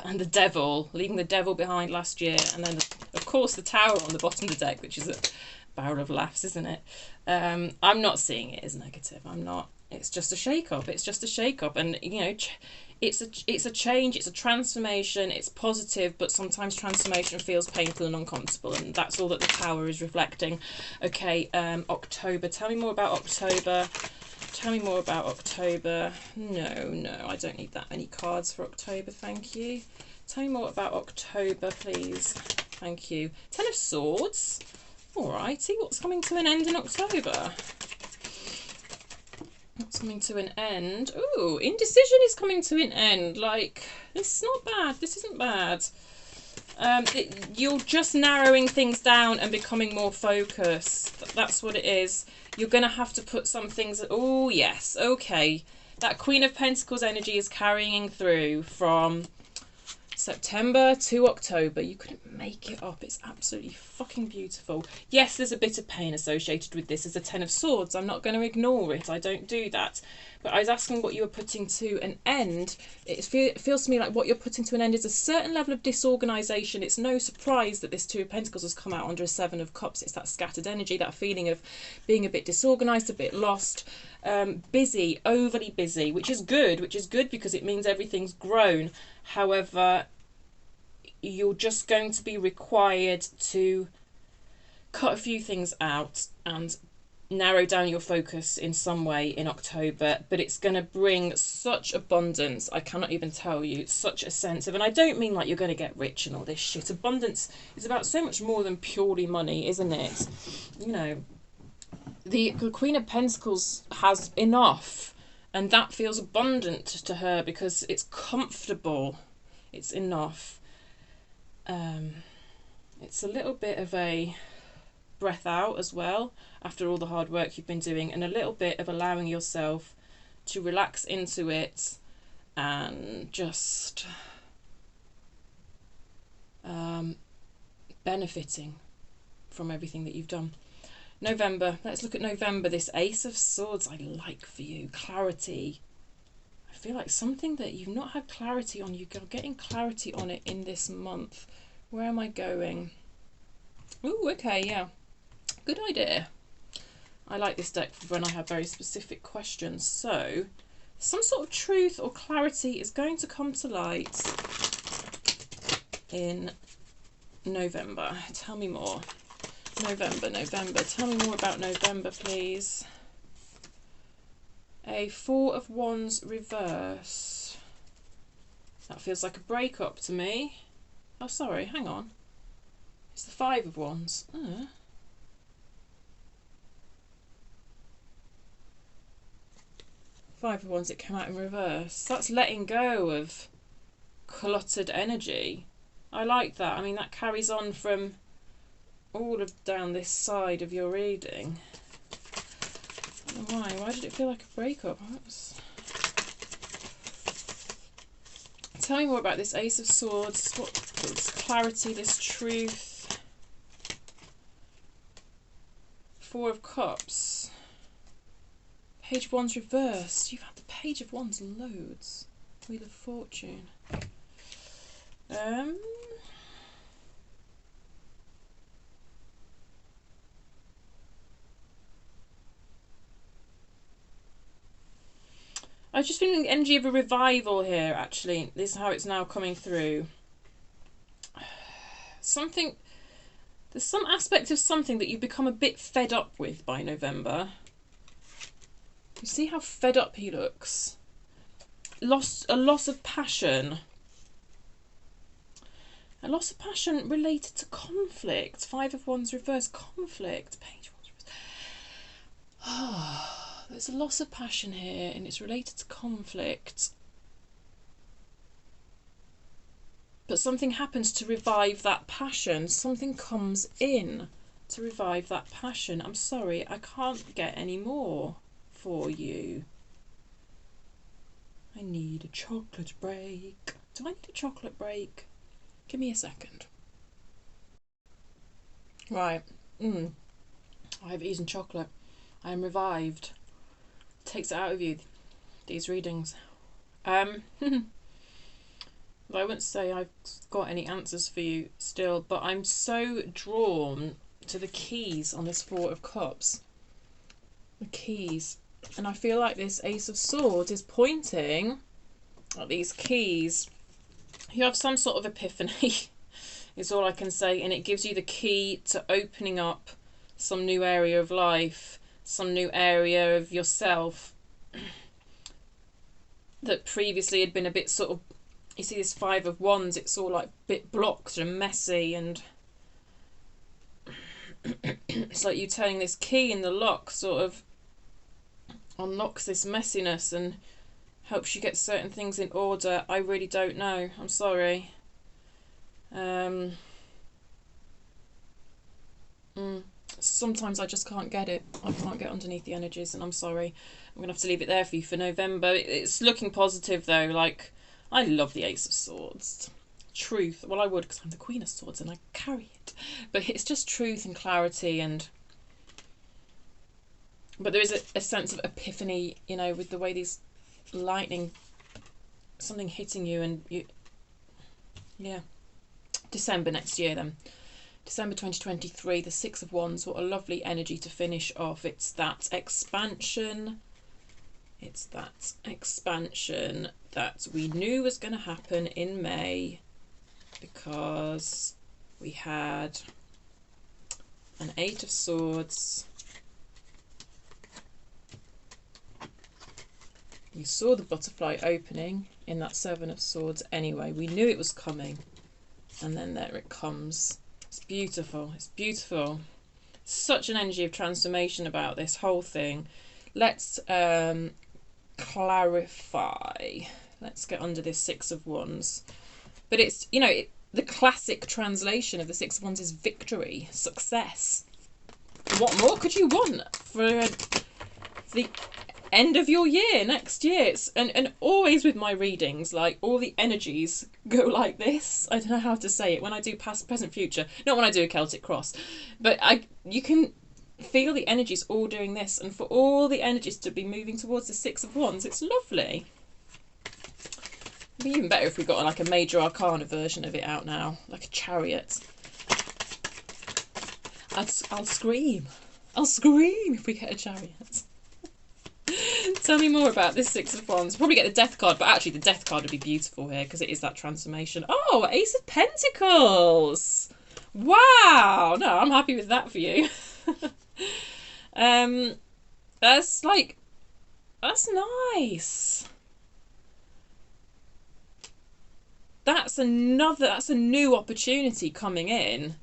And the Devil, leaving the Devil behind last year. And then, of course, the Tower on the bottom of the deck, which is a barrel of laughs, isn't it? I'm not seeing it as negative. I'm not. It's just a shake-up. It's just a shake-up. And, you know, it's a change. It's a transformation. It's positive, but sometimes transformation feels painful and uncomfortable. And that's all that the Tower is reflecting. Okay, October. Tell me more about October. Tell me more about October. No, I don't need that many cards for October, thank you. Tell me more about October, please. Thank you. 10 of Swords. Alrighty, what's coming to an end in October? What's coming to an end? Ooh, indecision is coming to an end. Like, this is not bad. This isn't bad. You're just narrowing things down and becoming more focused. That's what it is. You're going to have to put some things... Oh, yes. Okay. That Queen of Pentacles energy is carrying through from September to October. You couldn't make it up. It's absolutely fucking beautiful. Yes, there's a bit of pain associated with this as a Ten of Swords. I'm not going to ignore it. I don't do that. But I was asking what you were putting to an end. It feels to me like what you're putting to an end is a certain level of disorganisation. It's no surprise that this Two of Pentacles has come out under a Seven of Cups. It's that scattered energy, that feeling of being a bit disorganised, a bit lost, busy, overly busy, which is good because it means everything's grown. However, you're just going to be required to cut a few things out and narrow down your focus in some way in October, but it's going to bring such abundance. I cannot even tell you, such a sense of, and I don't mean like you're going to get rich and all this shit. Abundance is about so much more than purely money, isn't it? You know, the Queen of Pentacles has enough, and that feels abundant to her because it's comfortable. It's enough. It's a little bit of a breath out as well after all the hard work you've been doing, and a little bit of allowing yourself to relax into it and just benefiting from everything that you've done. November, let's look at November. This Ace of Swords I like for you. Clarity. I feel like something that you've not had clarity on, you're getting clarity on it in this month. Where am I going? Ooh, okay, yeah. Good idea. I like this deck for when I have very specific questions. So, some sort of truth or clarity is going to come to light in November. Tell me more. November. Tell me more about November, please. A Four of Wands reverse. That feels like a breakup to me. Oh, sorry, hang on. It's the Five of Wands. Five of Wands, it came out in reverse. That's letting go of cluttered energy. I like that. I mean, that carries on from all of down this side of your reading. I don't know why. Why did it feel like a breakup? Tell me more about this Ace of Swords. What this clarity, this truth? Four of Cups. Page of Wands reversed. You've had the Page of Wands loads. Wheel of Fortune. I was just feeling the energy of a revival here, actually. This is how it's now coming through. There's some aspect of something that you've become a bit fed up with by November. You see how fed up he looks? A loss of passion. A loss of passion related to conflict. Five of Wands reverse, conflict. Page of Wands reverse. There's a loss of passion here, and it's related to conflict. But something happens to revive that passion. Something comes in to revive that passion. I'm sorry, I can't get any more for you. I need a chocolate break. Do I need a chocolate break? Give me a second. Right. I've eaten chocolate. I am revived. Takes it out of you, these readings. I wouldn't say I've got any answers for you still, but I'm so drawn to the keys on this Four of Cups. The keys. And I feel like this Ace of Swords is pointing at these keys. You have some sort of epiphany, is all I can say, and it gives you the key to opening up some new area of life, some new area of yourself that previously had been a bit sort of, you see this Five of Wands, it's all like a bit blocked and messy, and it's like you turning this key in the lock sort of unlocks this messiness and helps you get certain things in order. I really don't know. I'm sorry. Sometimes I just can't get it. I can't get underneath the energies, and I'm sorry. I'm going to have to leave it there for you for November. It's looking positive, though. Like, I love the Ace of Swords. truth. Well, I would, because I'm the Queen of Swords and I carry it. But it's just truth and clarity, and but there is a sense of epiphany, you know, with the way these lightning, something hitting you, and you, yeah. December next year then. December 2023, the Six of Wands. What a lovely energy to finish off. It's that expansion. It's that expansion that we knew was going to happen in May, because we had an Eight of Swords. You saw the butterfly opening in that Seven of Swords anyway. We knew it was coming. And then there it comes. It's beautiful. It's beautiful. Such an energy of transformation about this whole thing. Let's clarify. Let's get under this Six of Wands. But it's, you know, the classic translation of the Six of Wands is victory, success. What more could you want for the end of your year next year? It's, and always with my readings, like, all the energies go like this. I don't know how to say it when I do past, present, future, not when I do a Celtic cross, but you can feel the energies all doing this, and for all the energies to be moving towards the Six of Wands, it's lovely. It'd be even better if we got like a major arcana version of it out now, like a chariot. I'll scream if we get a chariot. Tell me more about this Six of Wands. Probably get the Death card, but actually the Death card would be beautiful here because it is that transformation. Oh, Ace of Pentacles. Wow. No, I'm happy with that for you. That's nice. That's a new opportunity coming in.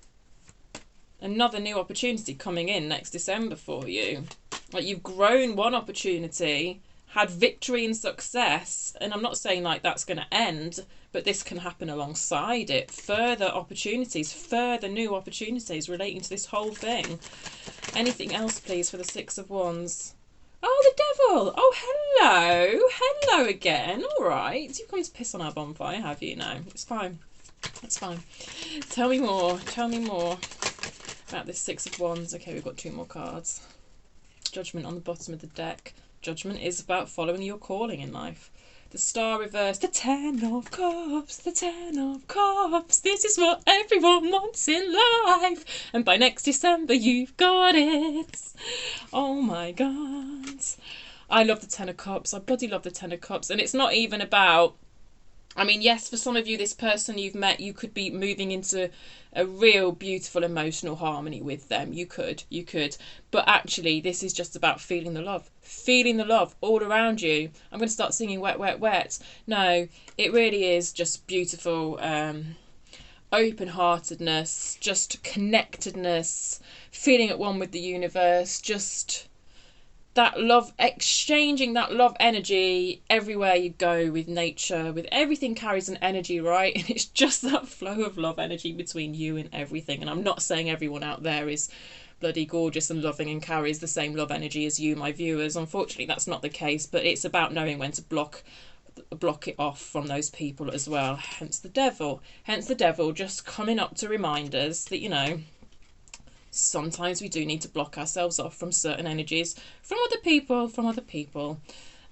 Another new opportunity coming in next December for you. Like, you've grown one opportunity, had victory and success, and I'm not saying like that's going to end, but this can happen alongside it. Further opportunities, further new opportunities relating to this whole thing. Anything else, please, for the Six of Wands? Oh, the Devil! Oh, hello! Hello again. All right. You've come to piss on our bonfire, have you? No, it's fine. It's fine. Tell me more. Tell me more about this Six of Wands. Okay, we've got two more cards. Judgment on the bottom of the deck. Judgment is about following your calling in life. The Star reversed. The Ten of Cups. The Ten of Cups. This is what everyone wants in life. And by next December, you've got it. Oh my God. I love the Ten of Cups. I bloody love the Ten of Cups. And it's not even about... I mean, yes, for some of you, this person you've met, you could be moving into a real beautiful emotional harmony with them. You could. But actually, this is just about feeling the love all around you. I'm going to start singing Wet, Wet, Wet. No, it really is just beautiful open-heartedness, just connectedness, feeling at one with the universe, just... that love, exchanging that love energy everywhere you go with nature, with everything carries an energy, right? And it's just that flow of love energy between you and everything. And I'm not saying everyone out there is bloody gorgeous and loving and carries the same love energy as you, my viewers. Unfortunately, that's not the case, but it's about knowing when to block it off from those people as well. Hence the Devil. Hence the Devil just coming up to remind us that, you know, sometimes we do need to block ourselves off from certain energies, from other people.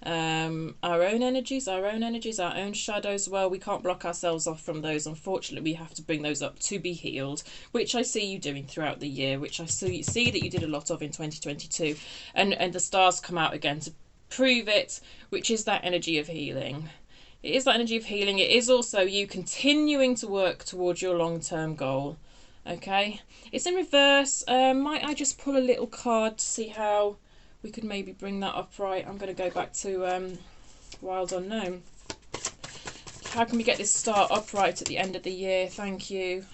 Our own energies, our own shadows. Well, we can't block ourselves off from those. Unfortunately, we have to bring those up to be healed, which I see you doing throughout the year, which I see that you did a lot of in 2022. And the stars come out again to prove it, which is that energy of healing. It is that energy of healing. It is also you continuing to work towards your long-term goal. Okay, it's in reverse. Might I just pull a little card to see how we could maybe bring that upright? I'm going to go back to Wild Unknown. How can we get this star upright at the end of the year? Thank you.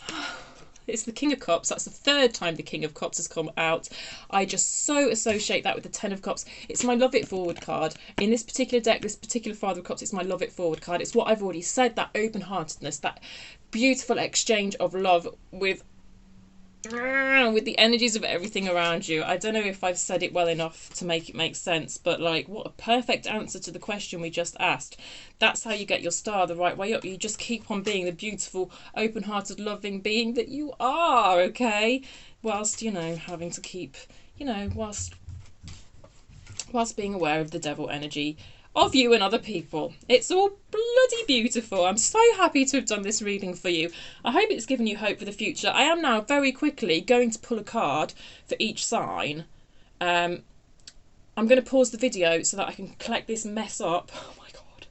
It's the King of Cups. That's the third time the King of Cups has come out. I just so associate that with the Ten of Cups. It's my Love It Forward card. In this particular deck, this particular Father of Cups, it's my Love It Forward card. It's what I've already said, that open-heartedness, that beautiful exchange of love with with the energies of everything around you. I don't know if I've said it well enough to make it make sense, but like, what a perfect answer to the question we just asked. That's how you get your star the right way up. You just keep on being the beautiful, open-hearted, loving being that you are, okay? Whilst, you know, having to keep, you know, whilst being aware of the devil energy of you and other people. It's all bloody beautiful. I'm so happy to have done this reading for you. I hope it's given you hope for the future. I am now very quickly going to pull a card for each sign. I'm going to pause the video so that I can collect this mess up. Oh my god.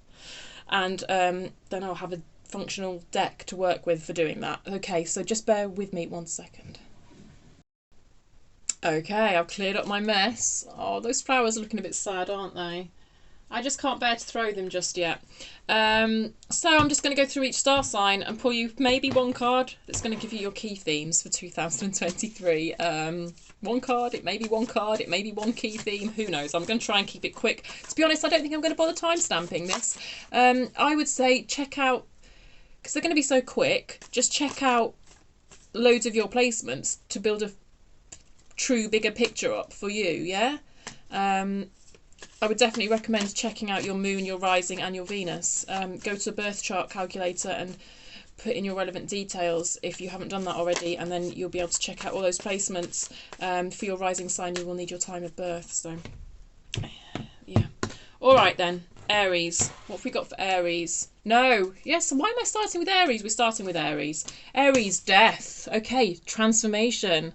And then I'll have a functional deck to work with for doing that. Okay, so just bear with me 1 second. Okay, I've cleared up my mess. Oh, those flowers are looking a bit sad, aren't they? I just can't bear to throw them just yet. So I'm just going to go through each star sign and pull you maybe one card that's going to give you your key themes for 2023. One card, it may be one card, it may be one key theme, who knows. I'm going to try and keep it quick. To be honest, I don't think I'm going to bother time stamping this. I would say check out, because they're going to be so quick, just check out loads of your placements to build a true bigger picture up for you, yeah? I would definitely recommend checking out your moon, your rising and your Venus. Go to a birth chart calculator and put in your relevant details if you haven't done that already, and then you'll be able to check out all those placements. For your rising sign, you will need your time of birth. So, yeah. All right then, Aries. What have we got for Aries? No. Yes, why am I starting with Aries? We're starting with Aries. Aries, death. Okay, transformation.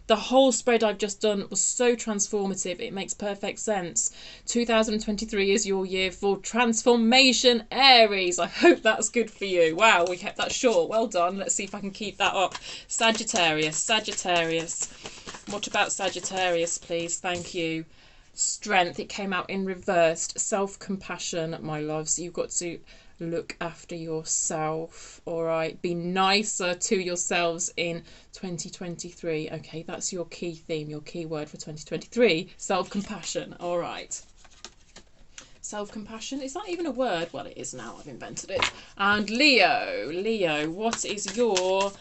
The whole spread I've just done was so transformative. It makes perfect sense. 2023 is your year for transformation, Aries. I hope that's good for you. Wow, we kept that short. Well done. Let's see if I can keep that up. Sagittarius, Sagittarius. What about Sagittarius, please? Thank you. Strength. It came out in reversed. Self-compassion, my loves. You've got to look after yourself, all right? Be nicer to yourselves in 2023. Okay, that's your key theme, your key word for 2023. Self-compassion, all right. Self-compassion, is that even a word? Well, it is now, I've invented it. And Leo, Leo, what is your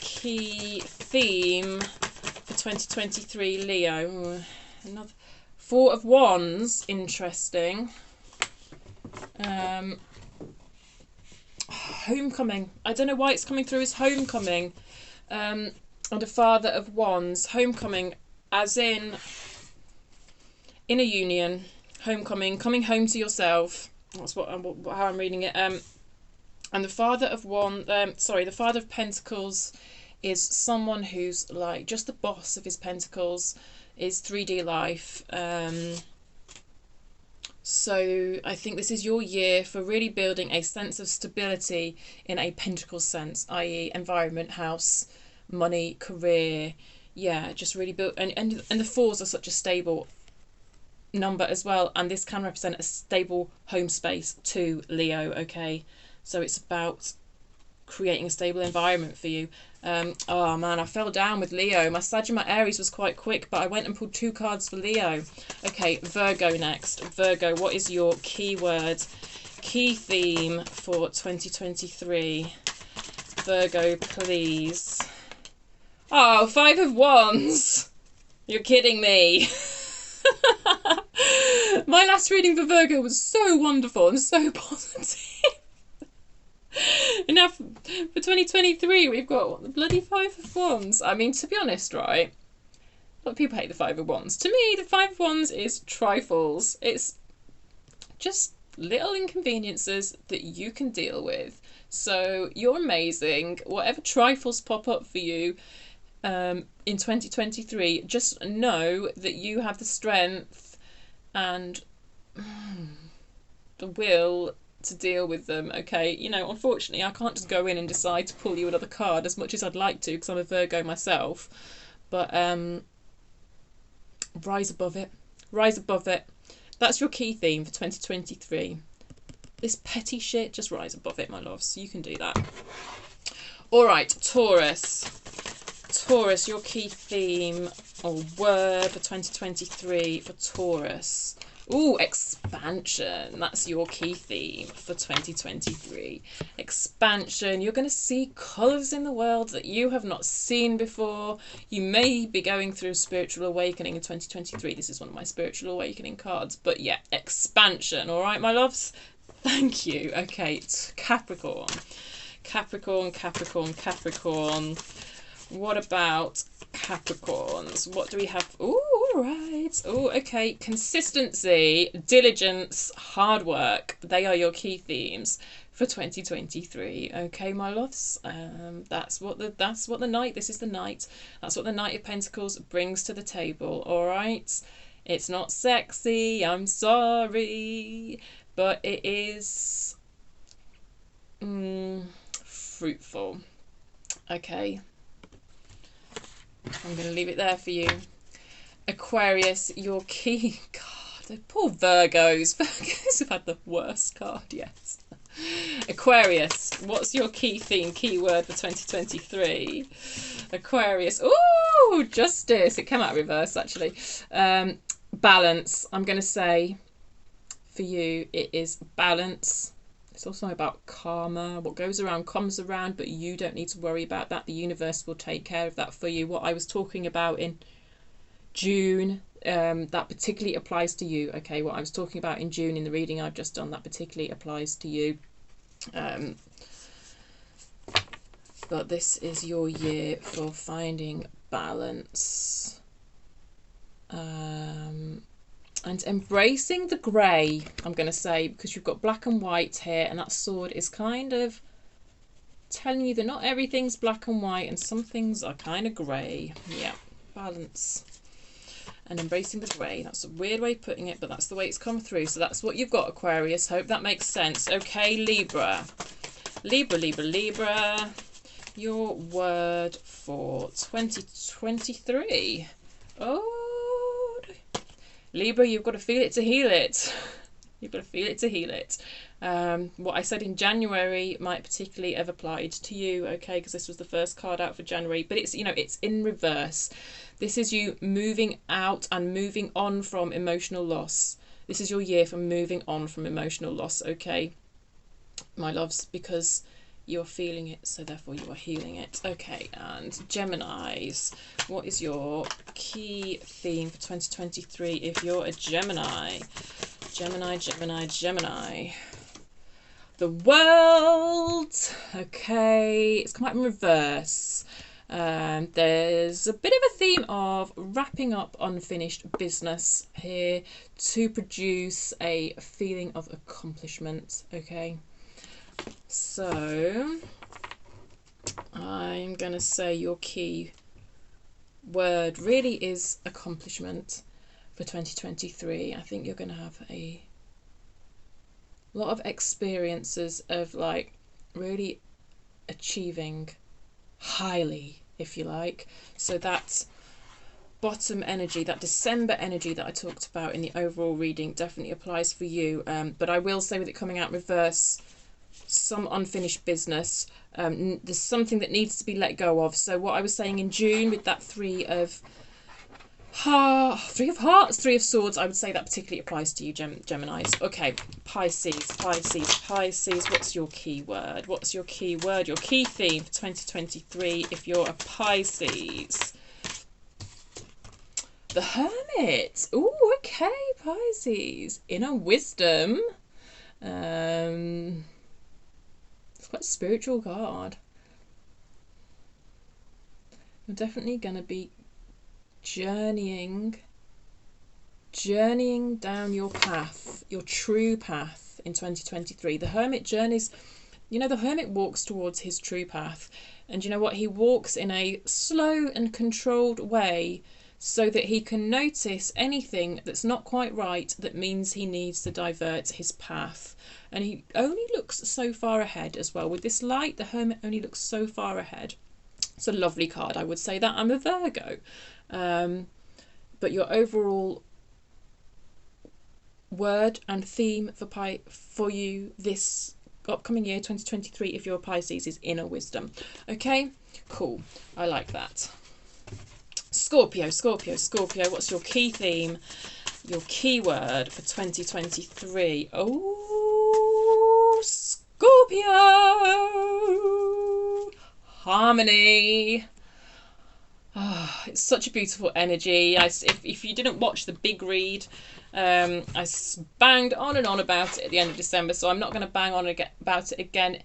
key theme for 2023, Leo? Another Four of Wands, interesting. Homecoming. I don't know why it's coming through as homecoming. And a Father of Wands. Homecoming, as in a union. Homecoming, coming home to yourself. That's how I'm reading it. And the Father of the Father of Pentacles is someone who's like just the boss of his pentacles. Is 3D life. So I think this is your year for really building a sense of stability in a pentacle sense, i.e. environment, house, money, career. Yeah, just really build. And the fours are such a stable number as well. And this can represent a stable home space to Leo, okay? So it's about creating a stable environment for you. Oh man, I fell down with Leo. My Sag and my Aries was quite quick, but I went and pulled 2 cards for Leo. Okay, Virgo next. Virgo, what is your keyword, key theme for 2023? Virgo, please. Oh, 5 of Wands. You're kidding me. My last reading for Virgo was so wonderful and so positive. And now for 2023 we've got what, the bloody 5 of Wands. I mean, to be honest, right, a lot of people hate the 5 of Wands. To me, the 5 of Wands is trifles. It's just little inconveniences that you can deal with. So you're amazing. Whatever trifles pop up for you in 2023, just know that you have the strength and the will to deal with them, okay? You know, unfortunately, I can't just go in and decide to pull you another card as much as I'd like to, because I'm a Virgo myself. But rise above it. Rise above it. That's your key theme for 2023. This petty shit, just rise above it, my loves. You can do that. All right, Taurus. Taurus, your key theme or word for 2023 for Taurus. Ooh, expansion. That's your key theme for 2023. Expansion. You're going to see colours in the world that you have not seen before. You may be going through spiritual awakening in 2023. This is one of my spiritual awakening cards. But yeah, expansion. All right, my loves? Thank you. Okay, Capricorn. Capricorn, Capricorn, Capricorn. What about Capricorns? What do we have? Ooh, all right. Oh, okay. Consistency, diligence, hard work. They are your key themes for 2023. Okay, my loves. That's what the Knight. This is the Knight. That's what the Knight of Pentacles brings to the table. All right. It's not sexy. I'm sorry, but it is fruitful. Okay. I'm going to leave it there for you. Aquarius, your key... God, the poor Virgos. Virgos have had the worst card, yes. Aquarius, what's your key theme, keyword for 2023? Aquarius. Ooh, justice. It came out reverse, actually. Balance. I'm going to say, for you, it is balance. It's also about karma. What goes around comes around, but you don't need to worry about that. The universe will take care of that for you. What I was talking about in June, that particularly applies to you. Okay, what I was talking about in June in the reading I've just done, that particularly applies to you. But this is your year for finding balance. And embracing the grey, I'm going to say, because you've got black and white here, and that sword is kind of telling you that not everything's black and white, and some things are kind of grey. Yeah, balance. And embracing the grey. That's a weird way of putting it, but that's the way it's come through. So that's what you've got, Aquarius. Hope that makes sense. Okay, Libra. Libra, Libra, Libra. Your word for 2023. Oh, Libra, you've got to feel it to heal it. You've got to feel it to heal it. What I said in January might particularly have applied to you, okay, because this was the first card out for January, but it's, you know, it's in reverse. This is you moving out and moving on from emotional loss. This is your year for moving on from emotional loss, okay, my loves, because you're feeling it, so therefore you are healing it. Okay, and Geminis, what is your key theme for 2023 if you're a Gemini? Gemini, Gemini, Gemini. The World. Okay, it's come out in reverse. There's a bit of a theme of wrapping up unfinished business here to produce a feeling of accomplishment, okay? So I'm going to say your key word really is accomplishment for 2023. I think you're going to have a lot of experiences of like really achieving highly, if you like. So that bottom energy, that December energy that I talked about in the overall reading definitely applies for you. But I will say with it coming out reverse, some unfinished business, there's something that needs to be let go of. So what I was saying in June with that three of hearts, three of swords, I would say that particularly applies to you, Geminis. Okay, Pisces, Pisces, Pisces. What's your key word? What's your key word? Your key theme for 2023 if you're a Pisces? The Hermit. Ooh, okay, Pisces. Inner wisdom. It's quite a spiritual card. You're definitely going to be journeying down your path, your true path in 2023. The Hermit journeys, you know, the Hermit walks towards his true path, and you know what, he walks in a slow and controlled way so that he can notice anything that's not quite right that means he needs to divert his path. And he only looks so far ahead as well. With this light, the Hermit only looks so far ahead. It's a lovely card, I would say that. I'm a Virgo. But your overall word and theme for you this upcoming year, 2023, if you're a Pisces, is inner wisdom. Okay, cool. I like that. Scorpio, Scorpio, Scorpio. What's your key theme? your keyword for 2023. Oh, Scorpio! Harmony. Oh, it's such a beautiful energy. If you didn't watch the big read, I banged on and on about it at the end of December, so I'm not going to bang on about it again.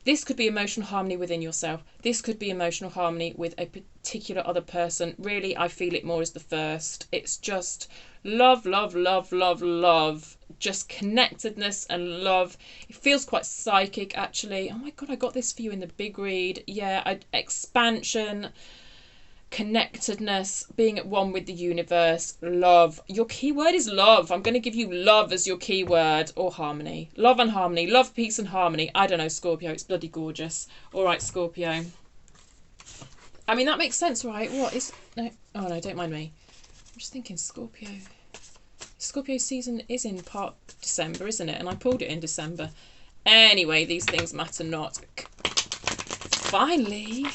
This could be emotional harmony within yourself. This could be emotional harmony with a particular other person. Really, I feel it more as the first. It's just love, love, love, love, love. Just connectedness and love. It feels quite psychic, actually. Oh my God, I got this for you in the big read. Yeah, expansion, connectedness, being at one with the universe, love. Your keyword is love. I'm going to give you love as your keyword, or harmony. Love and harmony. Love, peace and harmony. I don't know, Scorpio. It's bloody gorgeous. All right, Scorpio. I mean, that makes sense, right? What is... No. Oh, no, don't mind me. I'm just thinking Scorpio. Scorpio season is in part December, isn't it? And I pulled it in December. Anyway, these things matter not. Finally...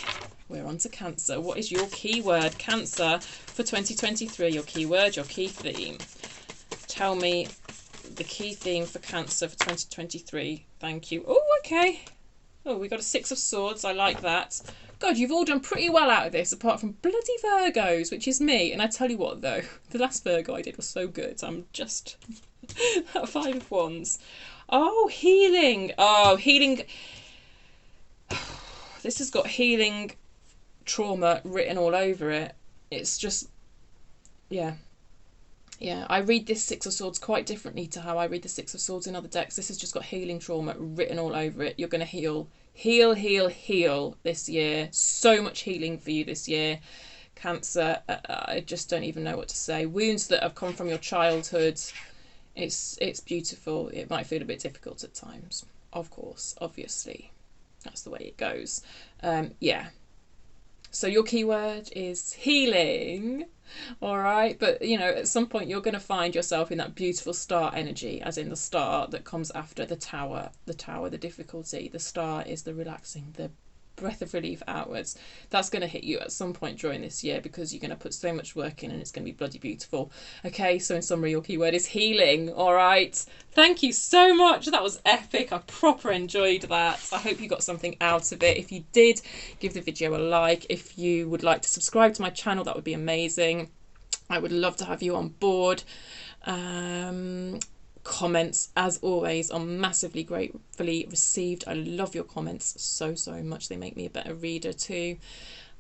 we're on to Cancer. What is your keyword, Cancer, for 2023? Your keyword, your key theme. Tell me the key theme for Cancer for 2023. Thank you. Oh, okay. Oh, we got a 6 of Swords. I like that. God, you've all done pretty well out of this, apart from bloody Virgos, which is me. And I tell you what, though, the last Virgo I did was so good. I'm just... that 5 of Wands. Oh, healing. Oh, healing. This has got healing... trauma written all over it. It's just, yeah, I read this 6 of Swords quite differently to how I read the 6 of Swords in other decks. This has just got healing trauma written all over it. You're going to heal this year. So much healing for you this year, Cancer. I just don't even know what to say. Wounds that have come from your childhood. It's beautiful. It might feel a bit difficult at times, of course, obviously, that's the way it goes. Yeah. So your keyword is healing, all right? But, you know, at some point you're going to find yourself in that beautiful star energy, as in the star that comes after the tower, the difficulty. The star is the relaxing, the breath of relief outwards. That's going to hit you at some point during this year because you're going to put so much work in and it's going to be bloody beautiful. Okay, so in summary, your keyword is healing, all right? Thank you so much. That was epic. I proper enjoyed that. I hope you got something out of it. If you did, give the video a like. If you would like to subscribe to my channel, that would be amazing. I would love to have you on board. Comments, as always, are massively gratefully received. I love your comments so much. They make me a better reader too.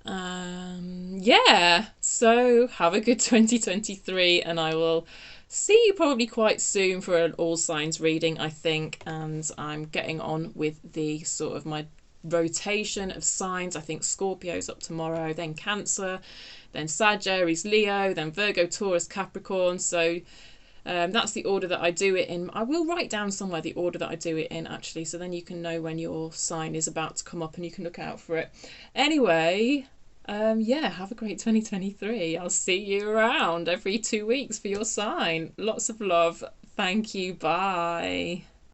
Yeah, so have a good 2023 and I will see you probably quite soon for an all signs reading, I think. And I'm getting on with the sort of my rotation of signs. I think Scorpio's up tomorrow, then Cancer, then Sag, Aries, Leo, then Virgo, Taurus, Capricorn. So that's the order that I do it in. I will write down somewhere the order that I do it in, actually, so then you can know when your sign is about to come up and you can look out for it. Anyway, yeah, have a great 2023. I'll see you around every 2 weeks for your sign. Lots of love. Thank you. Bye.